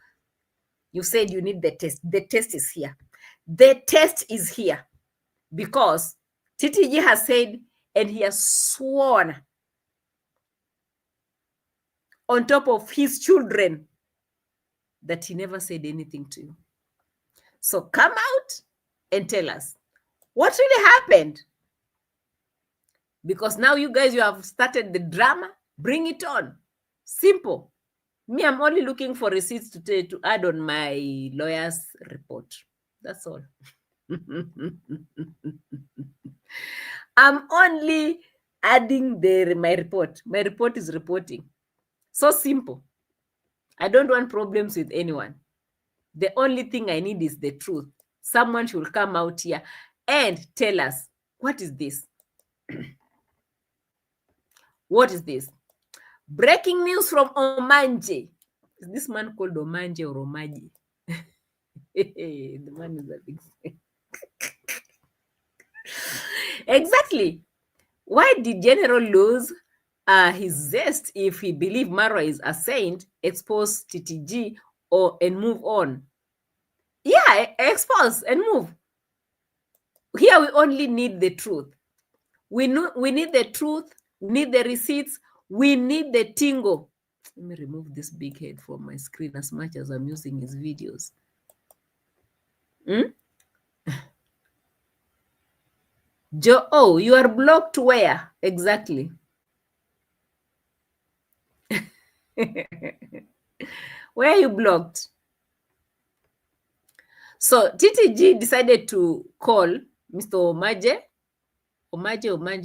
You said you need the test. The test is here. The test is here. Because TTG has said, and he has sworn on top of his children that he never said anything to you. So come out and tell us what really happened. Because now you guys, you have started the drama. Bring it on. Simple. Me, I'm only looking for receipts to add on my lawyer's report. That's all. I'm only adding my report. My report is reporting. So simple. I don't want problems with anyone. The only thing I need is the truth. Someone should come out here and tell us, what is this? What is this? Breaking news from Omanje. Is this man called Omanje or Omaji? The man is a big Exactly. Why did General lose his zest if he believed Marua is a saint, expose TTG and move on? Yeah, expose and move. Here we only need the truth. We need the truth. We need the receipts. We need the tingo. Let me remove this big head from my screen as much as I'm using his videos. Oh, you are blocked where? Exactly. Where are you blocked? So TTG decided to call Mr. Omanje,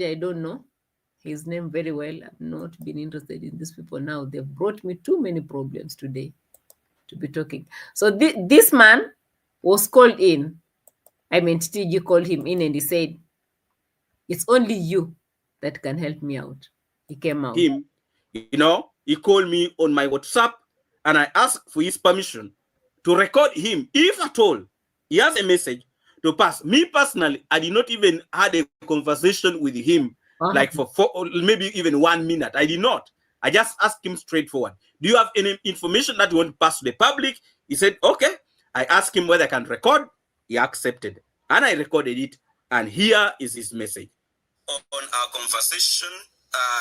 I don't know his name very well. I've not been interested in these people now. They've brought me too many problems today to be talking. So this man was called in. I mean, TTG called him in and he said, it's only you that can help me out. He came out. Him, he called me on my WhatsApp and I asked for his permission to record him, if at all he has a message to pass. Me personally, I did not even had a conversation with him like for maybe even 1 minute. I did not. I just asked him straightforward, do you have any information that you want to pass to the public? He said, okay. I asked him whether I can record. He accepted. And I recorded it. And here is his message. On our conversation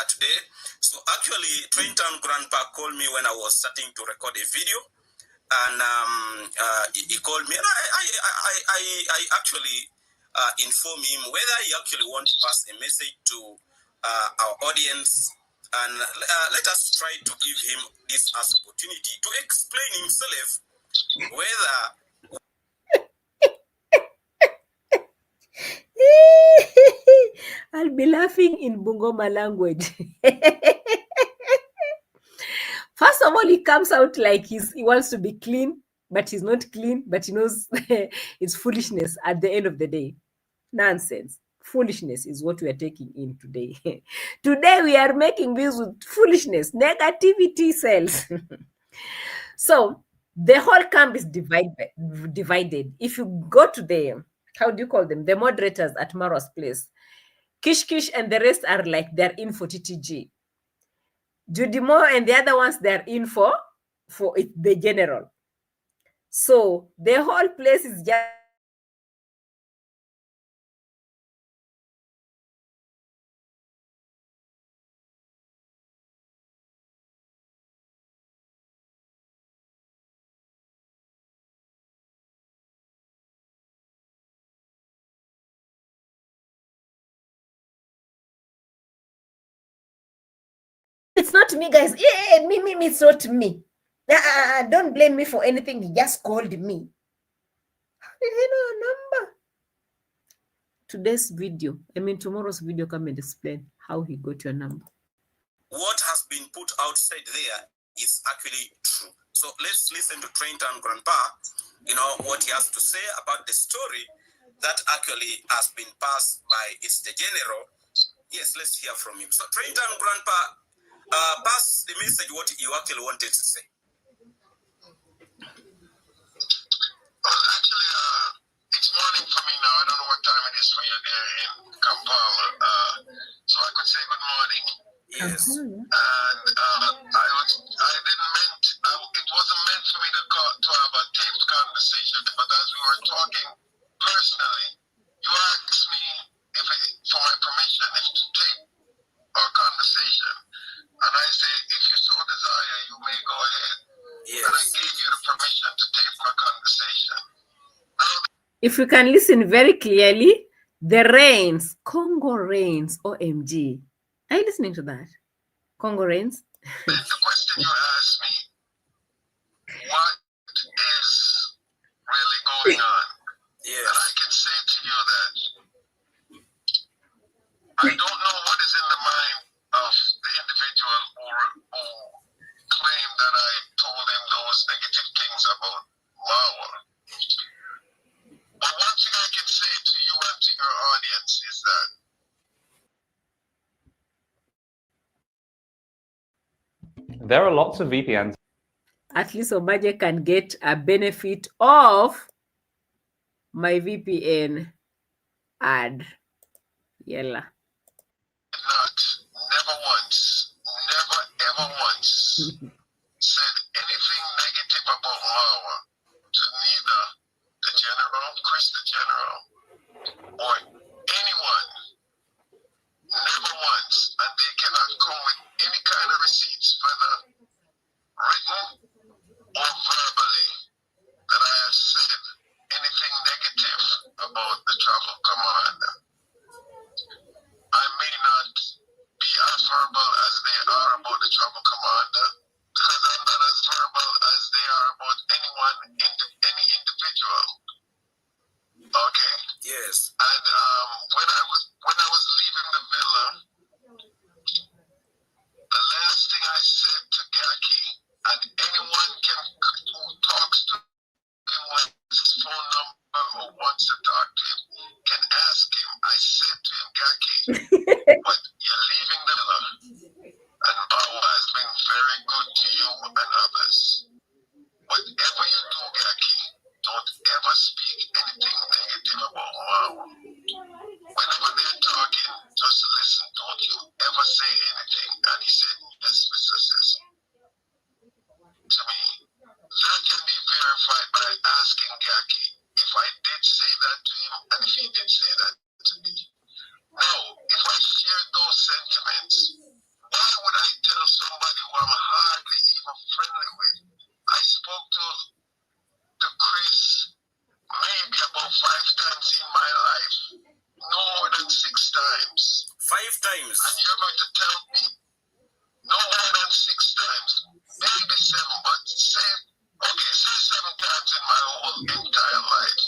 today. So actually, Trenton Grandpa called me when I was starting to record a video. And he called me. And I actually informed him whether he actually wants to pass a message to our audience. And let us try to give him this as opportunity to explain himself whether I'll be laughing in Bungoma language. First of all, he comes out like he wants to be clean, but he's not clean, but he knows it's foolishness at the end of the day. Nonsense. Foolishness is what we are taking in today. Today we are making this with foolishness. Negativity sells. So the whole camp is divided. If you go to the, how do you call them? The moderators at Marua's place. Kish and the rest are like they're in for TTG. Judimo and the other ones, they're in for the general. So the whole place is just it's not me, guys. Yeah, me, it's not me. Don't blame me for anything. He just called me. How did he know a number? Today's video, tomorrow's video, come and explain how he got your number. What has been put outside there is actually true. So let's listen to Trenton Grandpa, what he has to say about the story that actually has been passed by the general. Yes, let's hear from him. So Trenton Grandpa, pass the message what you actually wanted to say. Well, actually, it's morning for me now. I don't know what time it is for you there in Kampala. So I could say good morning. Yes. And I didn't meant, it wasn't meant for me to have a taped conversation, but as we were talking personally, you asked me for my permission to tape our conversation. And I said, if you so desire, you may go ahead. Yes. And I gave you the permission to tape our conversation. If you can listen very clearly, the rains, Congo rains, OMG. Are you listening to that? Congo rains? The question you asked me, what is really going on? who claimed that I told him those negative things about Marua. But one thing I can say to you and to your audience is that there are lots of VPNs. At least Obaje can get a benefit of my VPN ad. Yella. not, never once, never ever once said anything negative about Marua to neither the general, Chris the general, or anyone. Never once. And they cannot come with any kind of receipts, whether written or verbally, that I have said anything negative about the travel commander. I may not be as verbal as they are about the travel commander, because I'm not as verbal as they are about anyone, any individual. Okay? Yes. And when I was leaving the villa, the last thing I said to Gaki, and anyone who talks to him with his phone number or wants to talk to him can ask him. I said to him, Gaki, but you're leaving the villa, and Marua has been very good to you and others. Whatever you do, Gaki, don't ever speak anything negative about Marua. Whenever they're talking, just listen. Don't you ever say anything. And he said, yes, Mr. Sessom. To me, that can be verified by asking Gaki if I did say that to him and if he did say that to me. Now, if I shared those sentiments, why would I tell somebody who I'm hardly even friendly with? I spoke to Chris maybe about 5 times in my life, no more than 6 times. 5 times? And you're going to tell me no more than 6 times, maybe 7, but say 7 times in my whole entire life.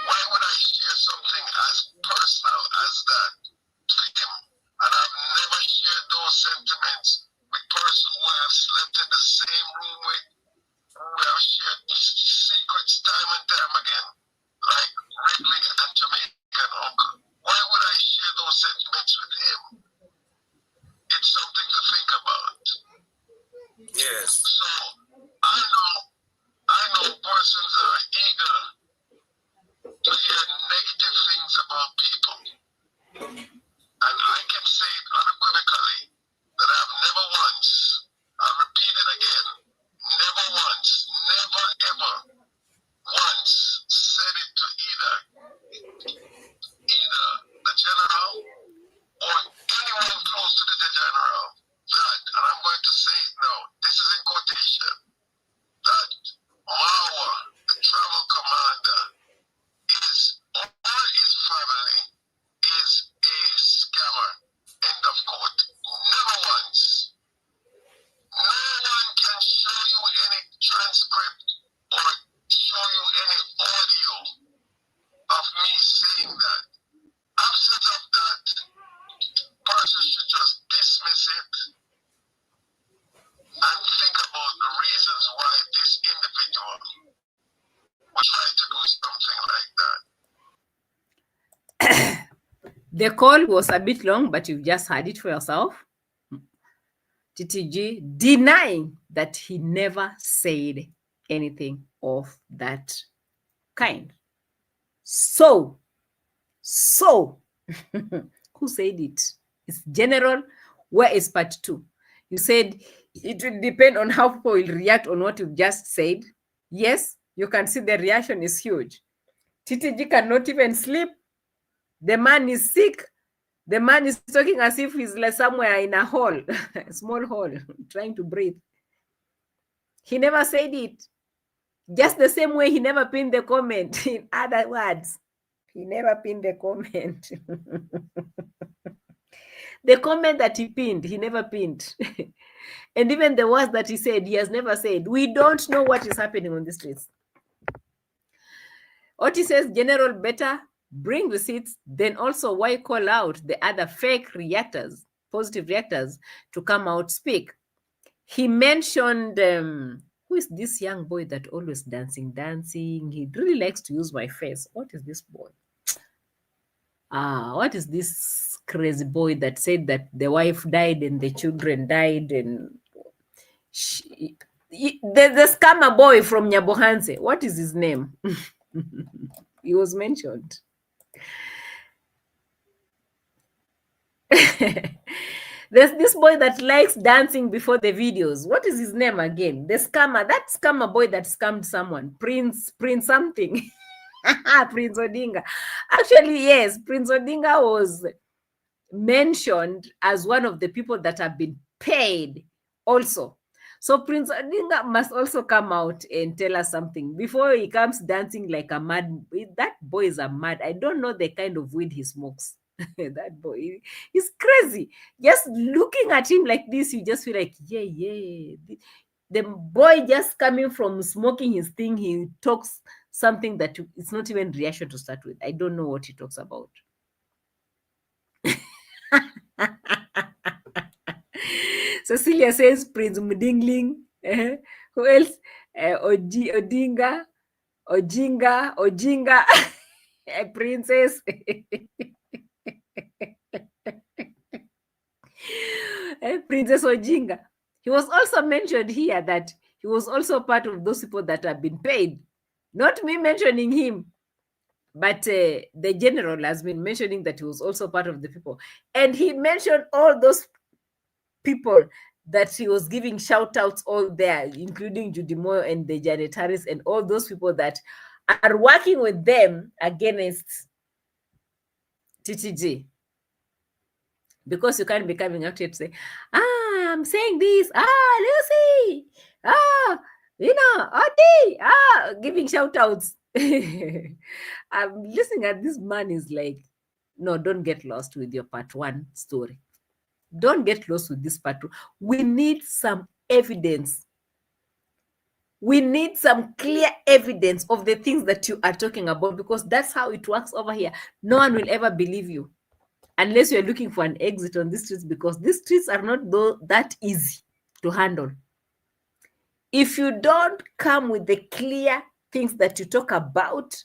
Why would I share something as personal as that to him? And I've never shared those sentiments with persons who I have slept in the same room with, who have shared secrets time and time again, like Ridley and Jamaican Uncle. Why would I share those sentiments with him? It's something to think about. Yes. So I know persons are eager to hear negative things about people. And I can say it unequivocally that I've never once, I'll repeat it again, never once, never ever once said it to either the general or anyone close to the general that, and I'm going to say it now, this is in quotation, that Marua, the travel commander, or his family is a scammer. End of quote. Never once. No one can show you any transcript or show you any audio of me saying that. Absent of that, person should just dismiss it and think about the reasons why this individual would try to do something like that. The call was a bit long, but you've just heard it for yourself. TTG denying that he never said anything of that kind. So, who said it? It's general. Where is part 2? You said it will depend on how people will react on what you've just said. Yes, you can see the reaction is huge. TTG cannot even sleep. The man is sick. The man is talking as if he's like somewhere in a hole, a small hole, trying to breathe. He never said it. Just the same way he never pinned the comment. In other words, he never pinned the comment. The comment that he pinned, he never pinned. And even the words that he said, he has never said. We don't know what is happening on the streets. Oti says, General, better bring receipts. Then also, why call out the other fake reactors positive reactors to come out speak. He mentioned who is this young boy that always dancing? He really likes to use my face. What is this boy? What is this crazy boy that said that the wife died and the children died and the scammer boy from Nyabohanse? What is his name? He was mentioned. There's this boy that likes dancing before the videos. What is his name again? The scammer, that scammer boy that scammed someone. Prince something. Prince Odinga. Actually, yes, Prince Odinga was mentioned as one of the people that have been paid also. So Prince Odinga must also come out and tell us something before he comes dancing like a mad. That boy is a mad. I don't know the kind of weed he smokes. That boy, he's crazy. Just looking at him like this, you just feel like, yeah. The boy just coming from smoking his thing, he talks something that it's not even reaction to start with. I don't know what he talks about. Cecilia says Prince Mudingling. Who else? Odinga, Ojinga, Princess. Princess Ojinga. He was also mentioned here that he was also part of those people that have been paid. Not me mentioning him, but the general has been mentioning that he was also part of the people. And he mentioned all those people that he was giving shout outs all there, including Judy Moyo and the Janet Harris and all those people that are working with them against TTG. Because you can't be coming out here to say, I'm saying this, Lucy, Odi, giving shout outs. I'm listening at this man is like, no, don't get lost with your part one story. Don't get lost with this part two. We need some evidence. We need some clear evidence of the things that you are talking about, because that's how it works over here. No one will ever believe you unless you're looking for an exit on these streets, because these streets are not that easy to handle. If you don't come with the clear things that you talk about,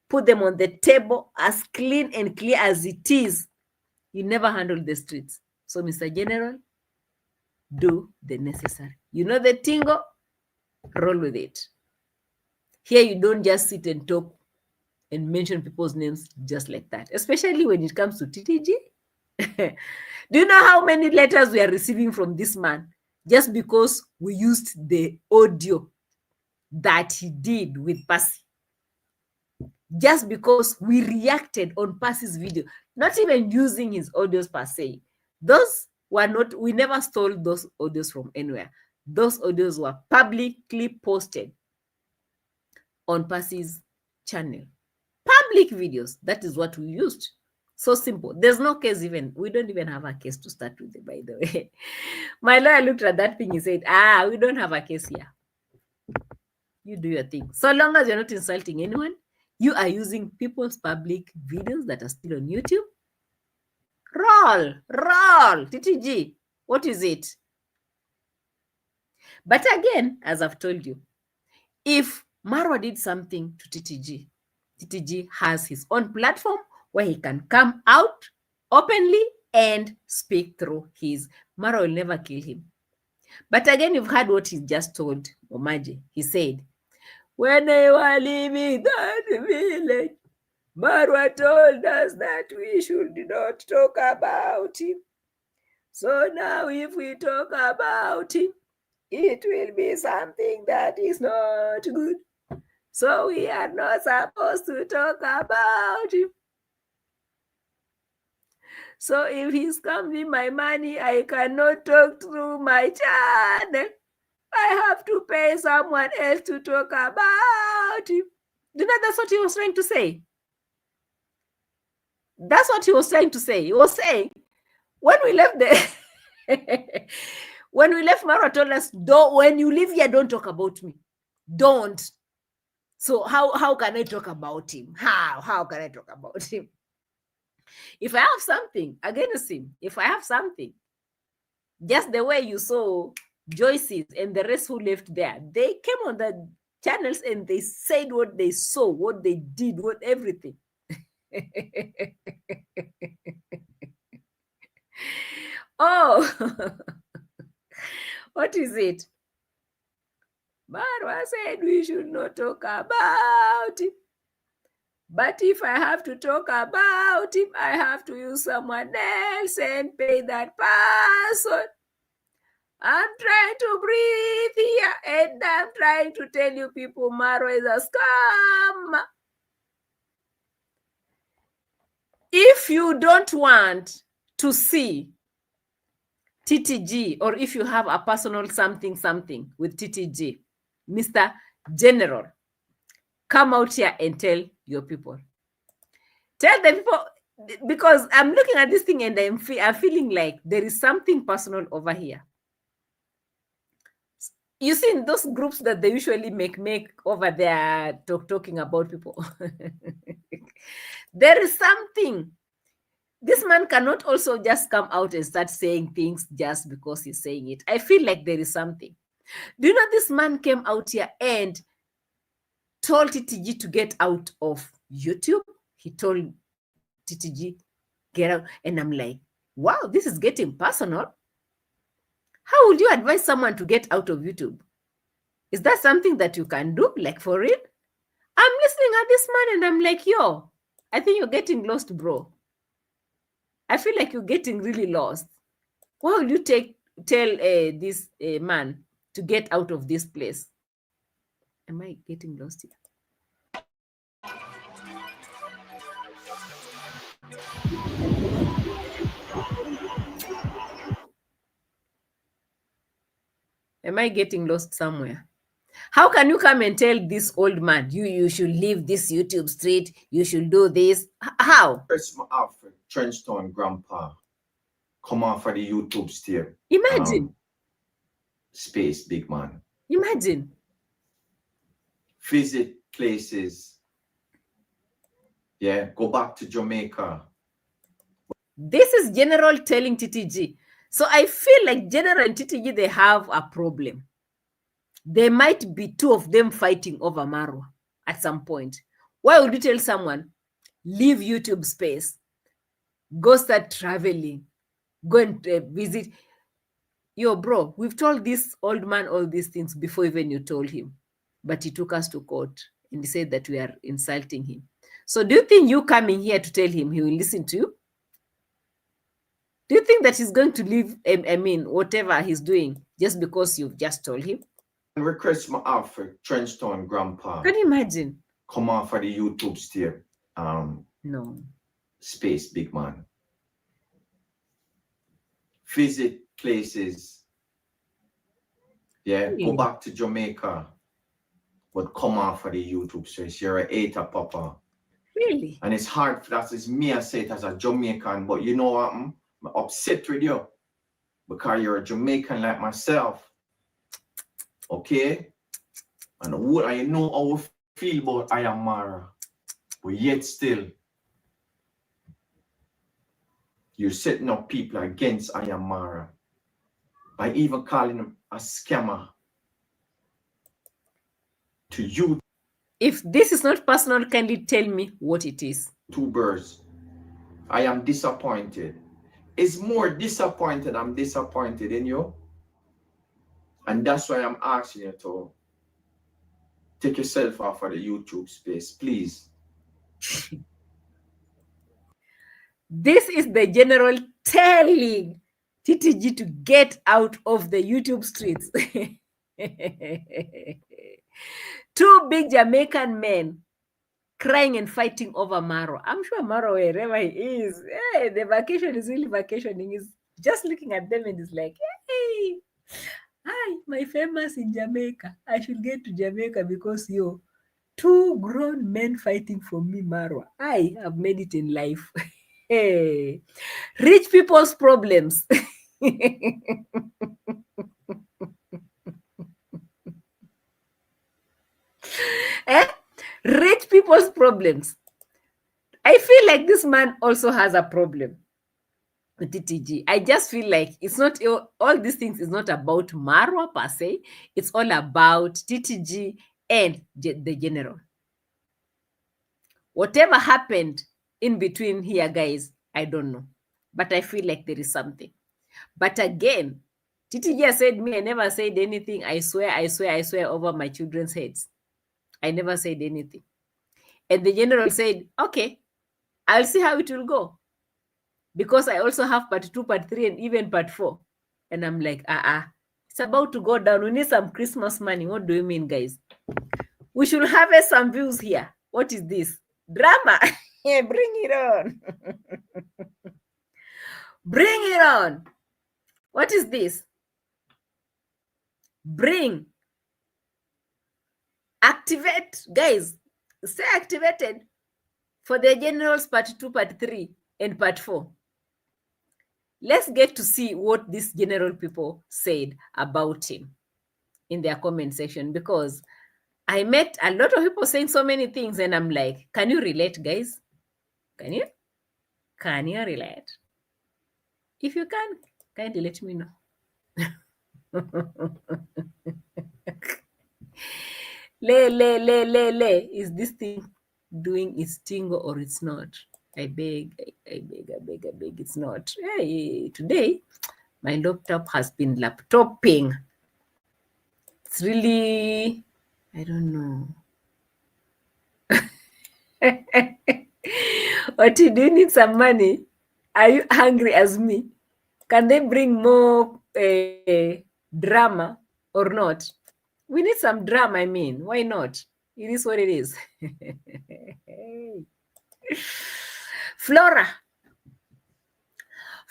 put them on the table as clean and clear as it is, you never handle the streets. So, Mr. General, do the necessary. You know the tingo, roll with it. Here, you don't just sit and talk and mention people's names just like that, especially when it comes to TTG. Do you know how many letters we are receiving from this man just because we used the audio that he did with Passy? Just because we reacted on Passy's video, not even using his audios per se. Those were not, we never stole those audios from anywhere. Those audios were publicly posted on Passy's channel. Public videos, that is what we used. So simple. There's no case even. We don't even have a case to start with, by the way. My lawyer looked at that thing, he said, we don't have a case here. You do your thing. So long as you're not insulting anyone, you are using people's public videos that are still on YouTube. Roll, TTG. What is it? But again, as I've told you, if Marua did something to TTG, TTG has his own platform where he can come out openly and speak through his. Marua will never kill him. But again, you've heard what he just told Omaje. He said, when they were leaving that village, Marua told us that we should not talk about him. So now if we talk about him, it will be something that is not good. So we are not supposed to talk about him. So if he's coming my money, I cannot talk through my channel. I have to pay someone else to talk about him. Do you know that's what he was trying to say? That's what he was trying to say. He was saying, when we left when we left, Marua told us, when you leave here, don't talk about me. Don't. So how can I talk about him? How can I talk about him? If I have something against him, if I have something, Just the way you saw Joyce's and the rest who left there, they came on the channels and they said what they saw, what they did, what everything. Oh, what is it? Marwa said we should not talk about him. But if I have to talk about him, I have to use someone else and pay that person. I'm trying to breathe here and I'm trying to tell you people Marwa is a scam. If you don't want to see TTG, or if you have a personal something with TTG, Mr. General, come out here and tell your people. Tell the people, because I'm looking at this thing and I'm feeling like there is something personal over here. You see in those groups that they usually make over there talking about people. There is something. This man cannot also just come out and start saying things just because he's saying it. I feel like there is something. Do you know this man came out here and told TTG to get out of YouTube? He told TTG, get out. And I'm like, wow, this is getting personal. How would you advise someone to get out of YouTube? Is that something that you can do, like for real? I'm listening at this man and I'm like, yo, I think you're getting lost, bro. I feel like you're getting really lost. Why would you tell this man to get out of this place? Am I getting lost here? Am I getting lost somewhere? How can you come and tell this old man, you should leave this YouTube street, you should do this? How? Christmas Alfred, Trenchtown Grandpa. Come off of the YouTube steer. Imagine. Space, big man. Imagine. Visit places. Yeah, go back to Jamaica. This is General telling TTG. So I feel like General and TTG, they have a problem. There might be two of them fighting over Marwa at some point. Why would you tell someone, leave YouTube space, go start traveling, go and visit? Yo, bro, we've told this old man all these things before even you told him. But he took us to court and he said that we are insulting him. So do you think you coming here to tell him he will listen to you? Do you think that he's going to leave, whatever he's doing just because you've just told him? Request my Alfred, Trenchtown Grandpa. Can you imagine? Come off of the YouTube steer. No. Space, big man. Visit places. Yeah, Really? go back to Jamaica. But come off of the YouTube space. You're a hater, Papa. Really? And it's hard, that's me, I say it as a Jamaican, but you know what? I'm upset with you. Because you're a Jamaican like myself. Okay? And I know how I feel about I Am Mara. But yet still, you're setting up people against I Am Mara. By even calling him a scammer. To you. If this is not personal, kindly tell me what it is. Two birds. I am disappointed. It's more disappointed. I'm disappointed in you. And that's why I'm asking you to take yourself off of the YouTube space, please. This is the General telling TTG to get out of the YouTube streets. Two big Jamaican men crying and fighting over Marwa. I'm sure Marwa, wherever he is, hey, the vacation is really vacationing. He's just looking at them and he's like, hey, hi, my famous in Jamaica. I should get to Jamaica because you're two grown men fighting for me, Marwa. I have made it in life. Hey, rich people's problems. Rich people's problems. I feel like this man also has a problem. TTG. I just feel like it's not all these things is not about Marua per se. It's all about TTG and the general. Whatever happened in between here, guys, I don't know. But I feel like there is something. But again, TTG said me, I never said anything. I swear over my children's heads. I never said anything. And the general said, okay, I'll see how it will go. Because I also have part 2, part 3, and even part 4. And I'm like, it's about to go down. We need some Christmas money. What do you mean, guys? We should harvest some views here. What is this? Drama. Yeah, bring it on. Bring it on. What is this? Bring. Activate. Guys, stay activated for the generals part 2, part 3, and part 4. Let's get to see what these general people said about him in their comment section, because I met a lot of people saying so many things, and I'm like, can you relate, guys? Can you? Can you relate? If you can, kindly let me know. Is this thing doing its tingle or it's not? I beg, it's not. Hey, today, my laptop has been laptoping. It's really, I don't know. What do you need some money? Are you hungry as me? Can they bring more drama or not? We need some drama, I mean. Why not? It is what it is. Flora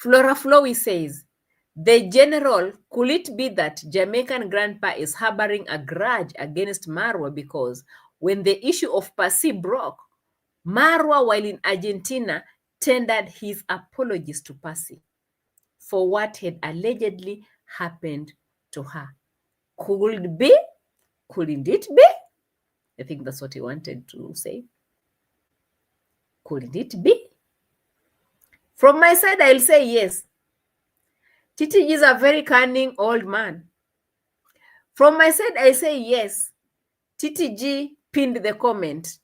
Flowey says, the general, could it be that Jamaican grandpa is harboring a grudge against Marua because when the issue of Passy broke, Marua, while in Argentina, tendered his apologies to Passy for what had allegedly happened to her? Could it be? Couldn't it be? I think that's what he wanted to say. Couldn't it be? From my side, I'll say yes. TTG is a very cunning old man. From my side, I say yes. TTG pinned the comment.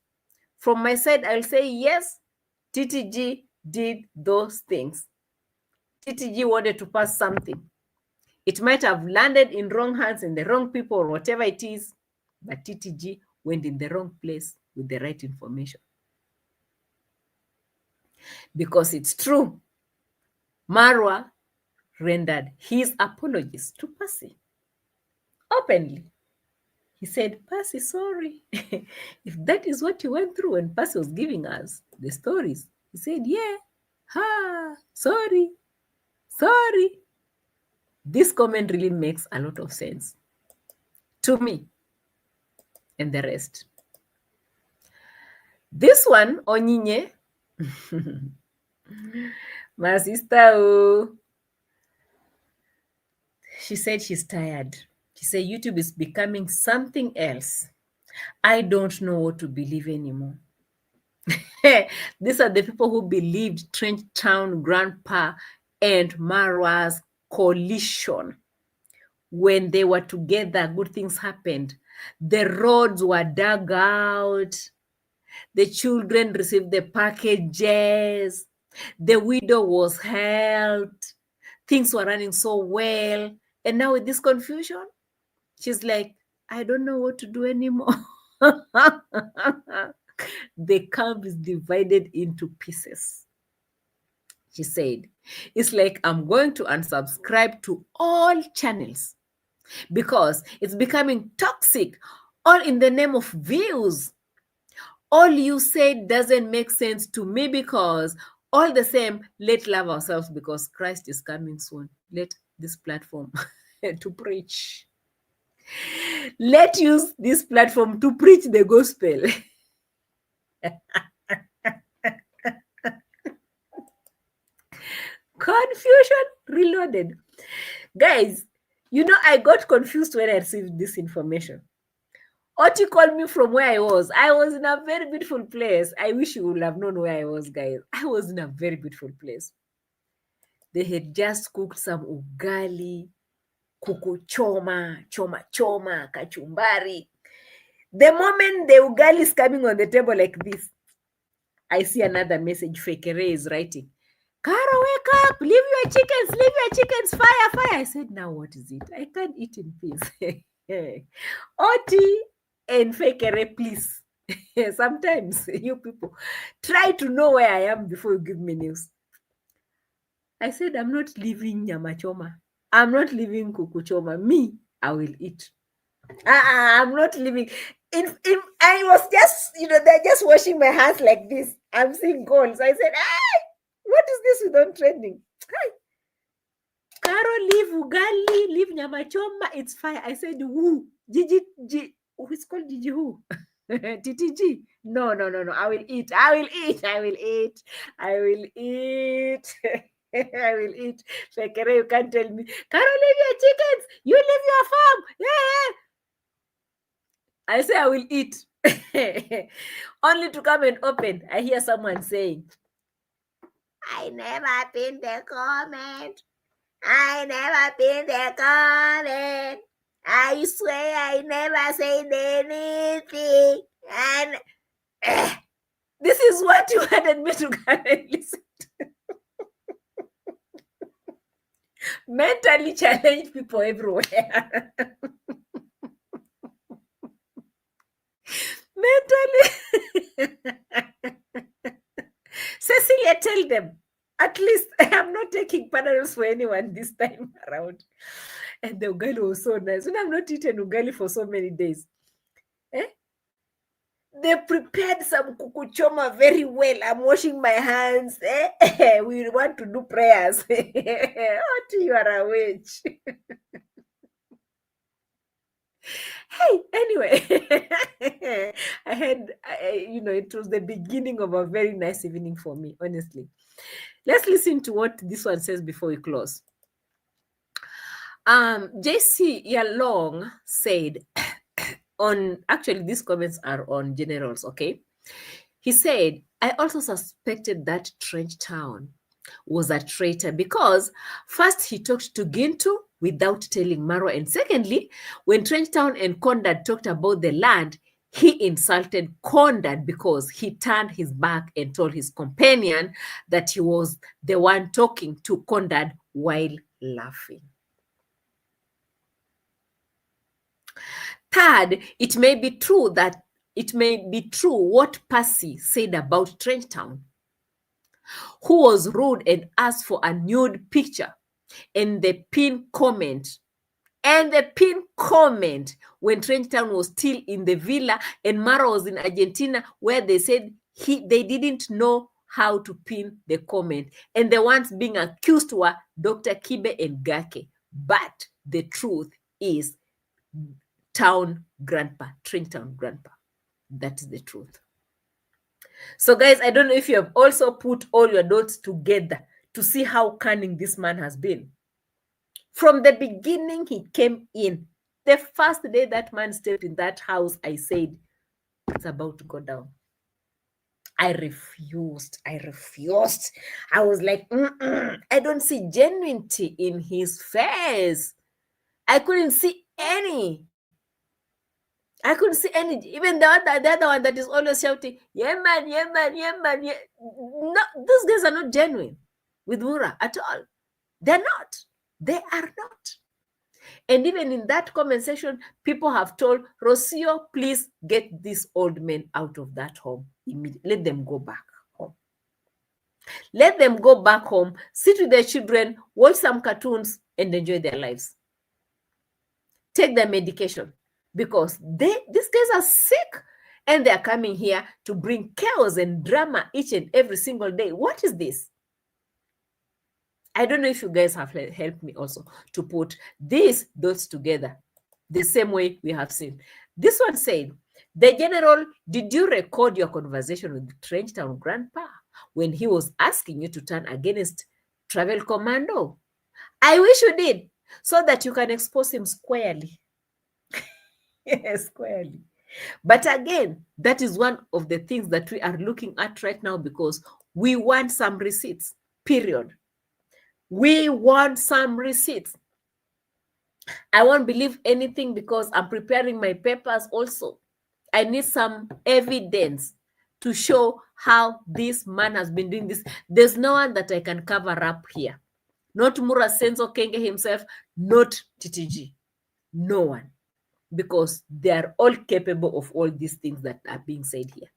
From my side, I'll say yes. TTG did those things. TTG wanted to pass something. It might have landed in wrong hands, in the wrong people, or whatever it is, but TTG went in the wrong place with the right information. Because it's true, Marua rendered his apologies to Passy openly. He said, Passy, sorry. If that is what you went through when Passy was giving us the stories, he said, yeah, sorry. This comment really makes a lot of sense to me and the rest. This one, Onyinye, my sister, she said she's tired. She said YouTube is becoming something else. I don't know what to believe anymore. These are the people who believed Trench Town Grandpa and Marua's coalition. When they were together, good things happened. The roads were dug out. The children received the packages. The widow was helped. Things were running so well. And now with this confusion, she's like, I don't know what to do anymore. The camp is divided into pieces. She said, it's like I'm going to unsubscribe to all channels because it's becoming toxic, all in the name of views. All you said doesn't make sense to me because all the same, let's love ourselves because Christ is coming soon. Let this platform to preach. Let's use this platform to preach the gospel. Confusion reloaded. Guys, you know, I got confused when I received this information. Oti called me from where I was. I was in a very beautiful place. I wish you would have known where I was, guys. I was in a very beautiful place. They had just cooked some ugali, kuku choma, kachumbari. The moment the ugali is coming on the table like this, I see another message Fekere is writing. Qarol, wake up, leave your chickens, fire. I said, now what is it? I can't eat in peace. Oti and Fekere, please. Sometimes you people try to know where I am before you give me news. I said, I'm not leaving nyamachoma. I'm not leaving kukuchoma. Me, I will eat. I'm not leaving. I was just, they're just washing my hands like this. I'm seeing goals. I said, hey, what is this with on trending? Hi. Qarol, leave ugali, leave nyamachoma. It's fire. I said, who? Gigi, who's called Gigi who? TTG. No. I will eat. I will eat. Fekere, you can't tell me. Qarol, leave your chickens. You leave your farm. Yeah. I say I will eat. Only to come and open, I hear someone saying, I never pinned the comment. I swear I never said anything. And this is what you wanted me to come and listen to. Mentally challenged people everywhere. Mentally. Cecilia, tell them, at least I'm not taking panels for anyone this time around. And the ugali was so nice. When I've not eaten ugali for so many days. They prepared some kukuchoma very well. I'm washing my hands. We want to do prayers. What, you are a witch. Hey, anyway, it was the beginning of a very nice evening for me, honestly. Let's listen to what this one says before we close. JC Yalong said, actually, these comments are on generals, okay? He said, I also suspected that Trench Town was a traitor because first he talked to Gintu without telling Marua, and secondly, when Trench Town and Kondad talked about the land, he insulted Kondad because he turned his back and told his companion that he was the one talking to Kondad while laughing. Third, it may be true what Passy said about Trench Town, who was rude and asked for a nude picture, and the pin comment when Trench Town was still in the villa and Marua was in Argentina, where they said they didn't know how to pin the comment, and the ones being accused were Dr. Kibe and Gake. But the truth is Trench Town grandpa. That is the truth. So guys, I don't know if you have also put all your dots together to see how cunning this man has been. From the beginning he came in. The first day that man stepped in that house, I said, it's about to go down. I refused. I was like, I don't see genuinity in his face. I couldn't see any. Even the other one that is always shouting, yeah man. No, those guys are not genuine with Mura at all. They are not. And even in that comment section, people have told Rocio, please get these old men out of that home immediately. Let them go back home. Let them go back home, sit with their children, watch some cartoons, and enjoy their lives. Take their medication, because these guys are sick, and they are coming here to bring chaos and drama each and every single day. What is this? I don't know if you guys have helped me also to put these dots together the same way we have seen. This one said, the general, did you record your conversation with Trench Town grandpa when he was asking you to turn against Travel Commando? I wish you did, so that you can expose him squarely. Yes, squarely. But again, that is one of the things that we are looking at right now, because we want some receipts, period. We want some receipts. I won't believe anything because I'm preparing my papers also. I need some evidence to show how this man has been doing this. There's no one that I can cover up here. Not Mura Senzo Kenge himself, not TTG. No one. Because they are all capable of all these things that are being said here.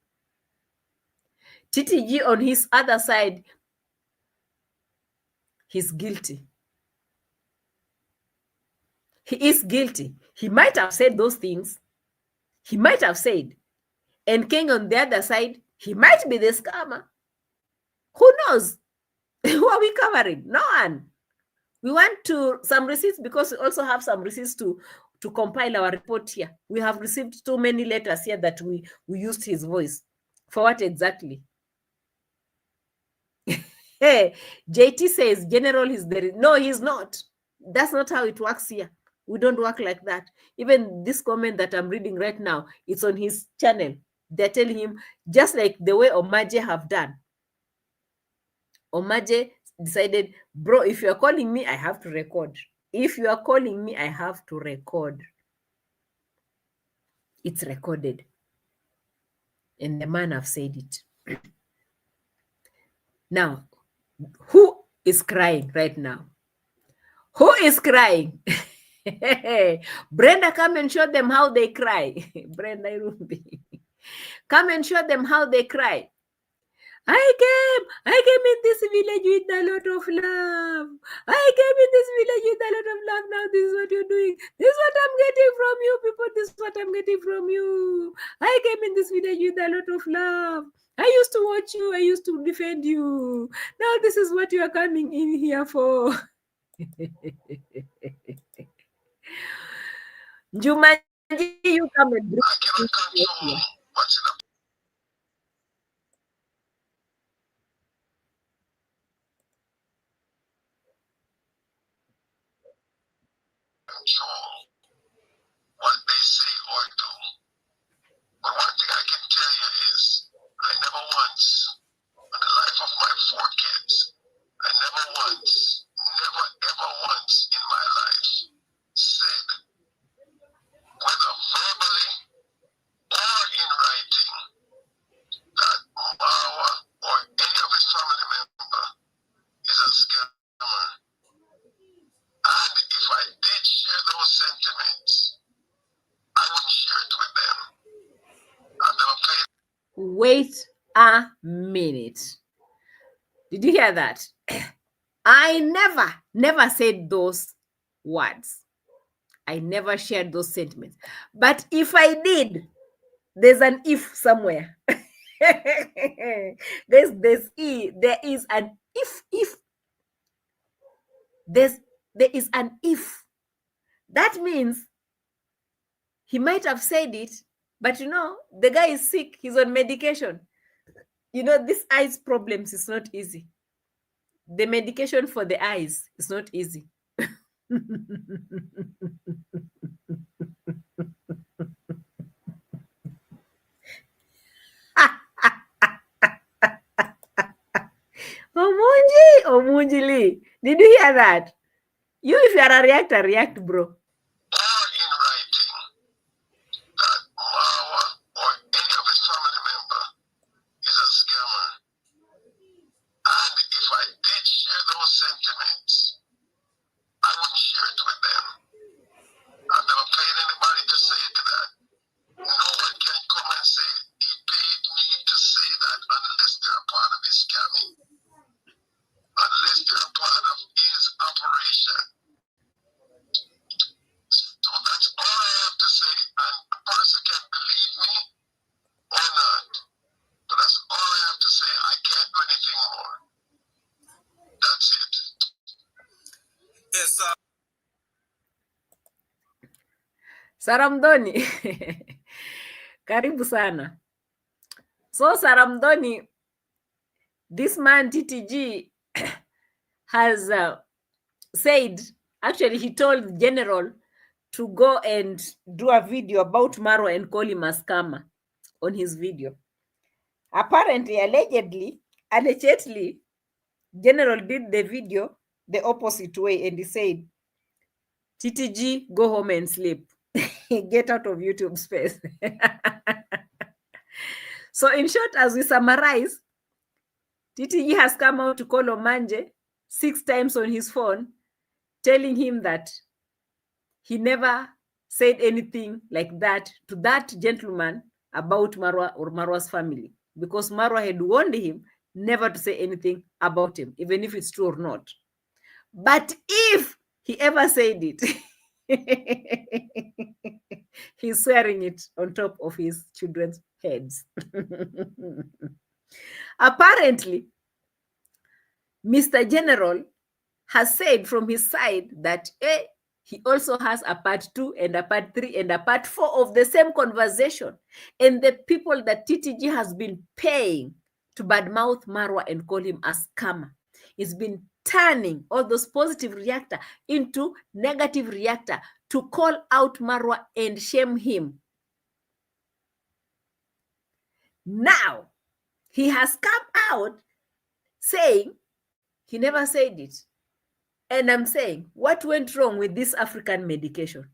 TTG on his other side, he's guilty. He is guilty. He might have said those things. He might have said. And King on the other side, he might be the scammer. Who knows? Who are we covering? No one. We want some receipts because we also have some receipts to compile our report here. We have received too many letters here that we used his voice. For what exactly? Hey, JT says General is there. No, he's not. That's not how it works here. We don't work like that. Even this comment that I'm reading right now, it's on his channel. They're telling him, just like the way Omaje have done. Omaje decided, bro, if you're calling me, I have to record. If you are calling me, I have to record. It's recorded. And the man have said it. Now, who is crying right now? Who is crying? Brenda, come and show them how they cry. Brenda Irumbi. Come and show them how they cry. I came in this village with a lot of love. I came in this village with a lot of love. Now this is what you're doing. This is what I'm getting from you, people. This is what I'm getting from you. I came in this village with a lot of love. I used to watch you. I used to defend you. Now this is what you are coming in here for. Jumanji, you come and bring. I cannot control what's in the control what they say or do. But one thing I can tell you is I never once, in the life of my 4 kids, I never once, never ever once in my life said, whether verbally or in writing, that Marua or any of his family member is a scammer. And if I did share those sentiments, I wouldn't share it with them. I've never paid. Wait a minute. Did you hear that? I never said those words. I never shared those sentiments. But if I did, there's an if somewhere. There is an if. There is an if. That means he might have said it, but the guy is sick. He's on medication. This eyes problems is not easy. The medication for the eyes is not easy. Omunjili, did you hear that? You, if you are a reactor, react, bro. Or in writing, that Marua or any of his family member is a scammer. And if I did share those sentiments, I wouldn't share it with them. I've never paid anybody to say that. No one can come and say he paid me to say that unless they're part of his scamming. Unless they're part of his operation. So that's all I have to say. And a person can believe me or not. But that's all I have to say. I can't do anything more. That's it. Yes, sir. Saramdoni. Karibu sana. So Saramdoni, this man TTG has said, actually he told General to go and do a video about Marua and call him a scammer on his video. Apparently, allegedly, General did the video the opposite way, and he said, TTG, go home and sleep. Get out of YouTube space. So in short, as we summarize, TTG has come out to call Omanje 6 times on his phone, telling him that he never said anything like that to that gentleman about Marua or Marua's family, because Marua had warned him never to say anything about him, even if it's true or not. But if he ever said it, he's swearing it on top of his children's heads. Apparently, Mr. General has said from his side that he also has a part 2 and a part 3 and a part 4 of the same conversation. And the people that TTG has been paying to badmouth Marua and call him a scammer, it's been turning all those positive reactor into negative reactor to call out Marua and shame him. Now, he has come out saying he never said it. And I'm saying, what went wrong with this African medication?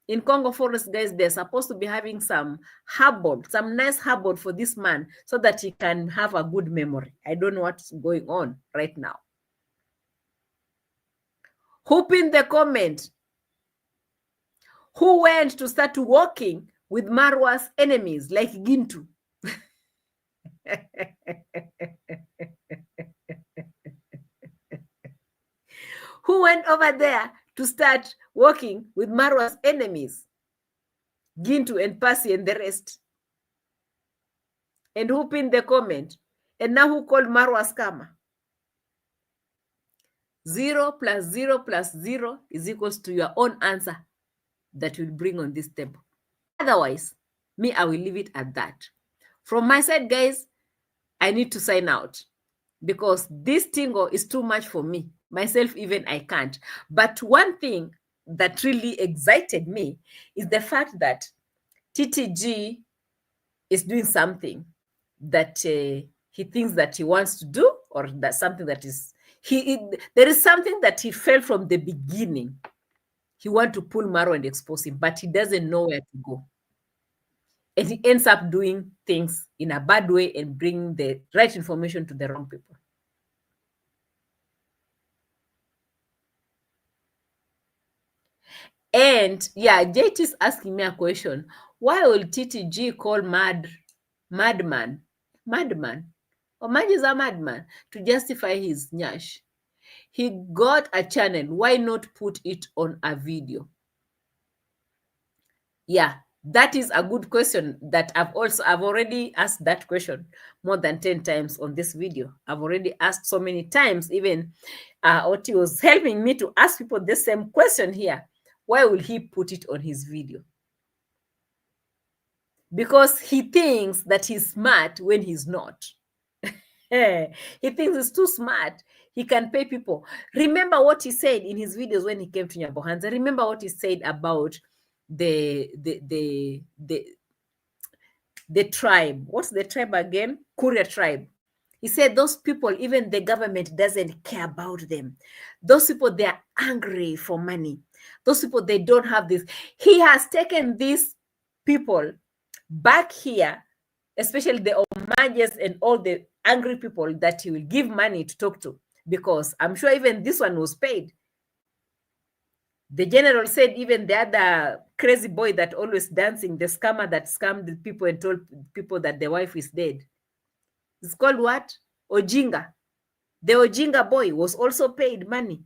In Congo Forest, guys, they're supposed to be having some herbal, some nice herbal for this man so that he can have a good memory. I don't know what's going on right now. Who pinned the comment? Who went to start walking with Marua's enemies like Gintu? Who went over there to start working with Marua's enemies? Gintu and Passy and the rest. And who pinned the comment? And now who called Marua scammer? 0 + 0 + 0 is equals to your own answer that will bring on this table. Otherwise, me, I will leave it at that. From my side, guys, I need to sign out because this tingo is too much for me. Myself, even I can't. But one thing that really excited me is the fact that TTG is doing something that he thinks that he wants to do, or that something that is, there is something that he felt from the beginning. He wants to pull Marua and expose him, but he doesn't know where to go. And he ends up doing things in a bad way and bringing the right information to the wrong people. And yeah, JT is asking me a question. Why will TTG call madman? Omanje is a madman to justify his nyash. He got a channel. Why not put it on a video? Yeah, that is a good question that I've already asked that question more than 10 times on this video. I've already asked so many times, even Oti was helping me to ask people the same question here. Why will he put it on his video? Because he thinks that he's smart when he's not. He thinks he's too smart. He can pay people. Remember what he said in his videos when he came to Nyabohanza. Remember what he said about the tribe. What's the tribe again? Kuria tribe. He said those people, even the government doesn't care about them. Those people, they are angry for money. Those people, they don't have this. He has taken these people back here, especially the Omanjes and all the angry people that he will give money to talk to, because I'm sure even this one was paid. The general said even the other crazy boy that always dancing, the scammer that scammed the people and told people that the wife is dead. It's called what? Ojinga. The Ojinga boy was also paid money.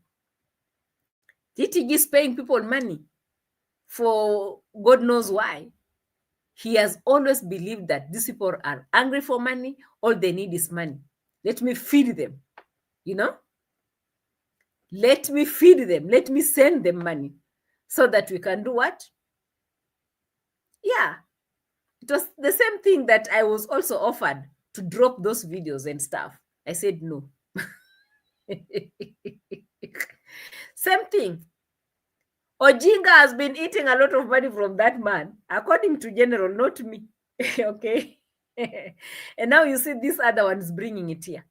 TTG is paying people money for God knows why. He has always believed that these people are angry for money. All they need is money. Let me feed them, you know? Let me feed them. Let me send them money so that we can do what? Yeah. It was the same thing that I was also offered to drop those videos and stuff. I said no. Same thing. Ojinga has been eating a lot of money from that man, according to General, not me. Okay. And now you see this other one is bringing it here.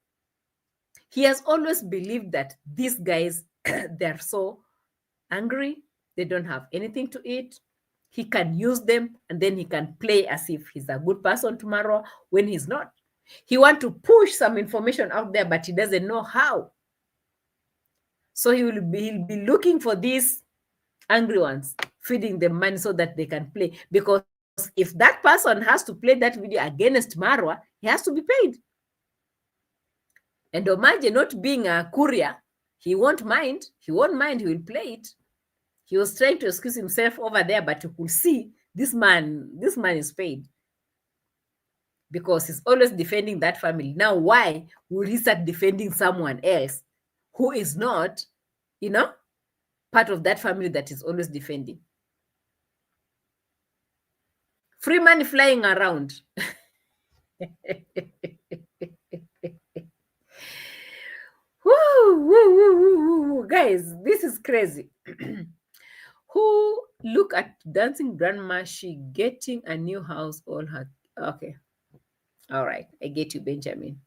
He has always believed that these guys They're so angry. They don't have anything to eat. He can use them and then he can play as if he's a good person tomorrow when he's not. He wants to push some information out there, but he doesn't know how. So he'll be looking for these angry ones, feeding them money so that they can play. Because if that person has to play that video against Marua, he has to be paid. And Omaje, not being a courier, he won't mind. He won't mind. He will play it. He was trying to excuse himself over there, but you could see this man is paid because he's always defending that family. Now, why would he start defending someone else who is not, part of that family that is always defending? Free money flying around. Woo, guys, this is crazy. Who look at dancing grandma? She getting a new house. All her. Okay. All right. I get you, Benjamin.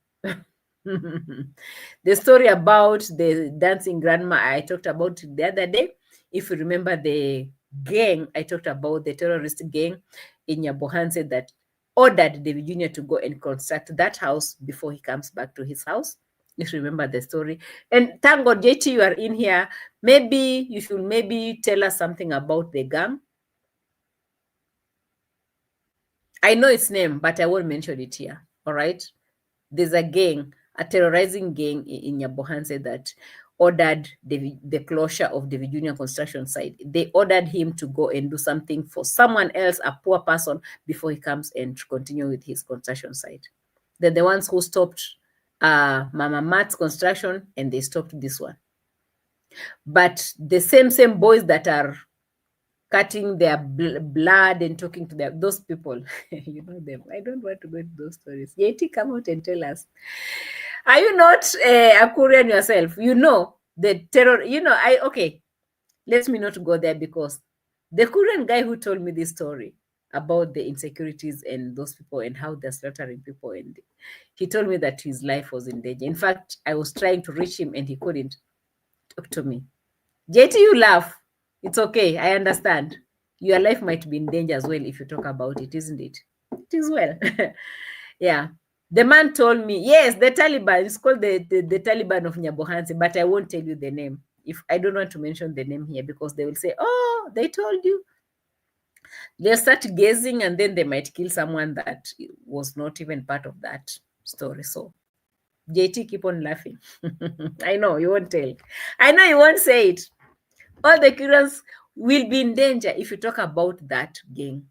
The story about the dancing grandma I talked about the other day. If you remember the gang, I talked about the terrorist gang in Nyabohanse that ordered David Jr. to go and construct that house before he comes back to his house. If you remember the story. And thank God, JT, you are in here. Maybe you should tell us something about the gang. I know its name, but I won't mention it here. All right. There's a gang, a terrorizing gang in Nyabohanse that ordered the closure of the Junior construction site. They ordered him to go and do something for someone else, a poor person, before he comes and continue with his construction site. They're the ones who stopped Mama Matt's construction, and they stopped this one. But the same boys that are cutting their blood and talking to those people, you know them. I don't want to go into those stories. Yeti, come out and tell us. Are you not a Korean yourself? You know the terror. Okay. Let me not go there, because the Korean guy who told me this story about the insecurities and those people and how they're slaughtering people, and he told me that his life was in danger. In fact, I was trying to reach him and he couldn't talk to me. JT, you laugh. It's okay. I understand. Your life might be in danger as well if you talk about it, isn't it? It is well. Yeah. The man told me, yes, the Taliban, it's called the Taliban of Nyabohanse, but I won't tell you the name. If I don't want to mention the name here, because they will say, oh, they told you. They'll start guessing, and then they might kill someone that was not even part of that story. So, JT, keep on laughing. I know you won't tell. I know you won't say it. All the Koreans will be in danger if you talk about that gang.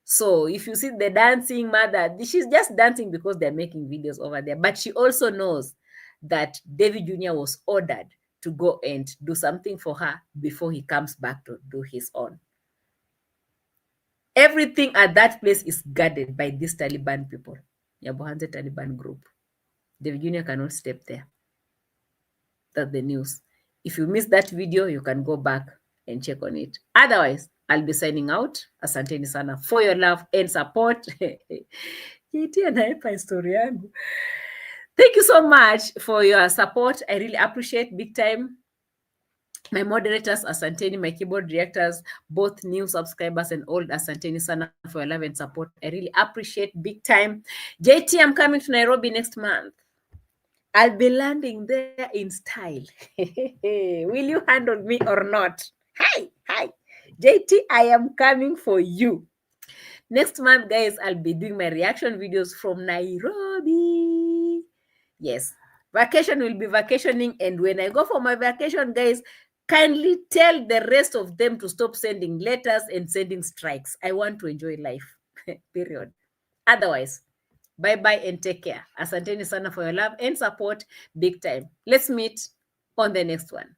So if you see the dancing mother, she's just dancing because they're making videos over there. But she also knows that David Jr. was ordered to go and do something for her before he comes back to do his own. Everything at that place is guarded by these Taliban people, Nyabohanse Taliban group. David Jr. cannot step there. That's the news. If you missed that video, you can go back and check on it. Otherwise, I'll be signing out. Asanteni sana for your love and support. Thank you so much for your support. I really appreciate big time. My moderators, Asanteni, my keyboard directors, both new subscribers and old, Asanteni sana for your love and support. I really appreciate big time. JT, I'm coming to Nairobi next month. I'll be landing there in style. Will you handle me or not? Hi. JT, I am coming for you. Next month, guys, I'll be doing my reaction videos from Nairobi. Yes, vacation will be vacationing. And when I go for my vacation, guys, kindly tell the rest of them to stop sending letters and sending strikes. I want to enjoy life, period. Otherwise, bye-bye and take care. Asanteni sana for your love and support big time. Let's meet on the next one.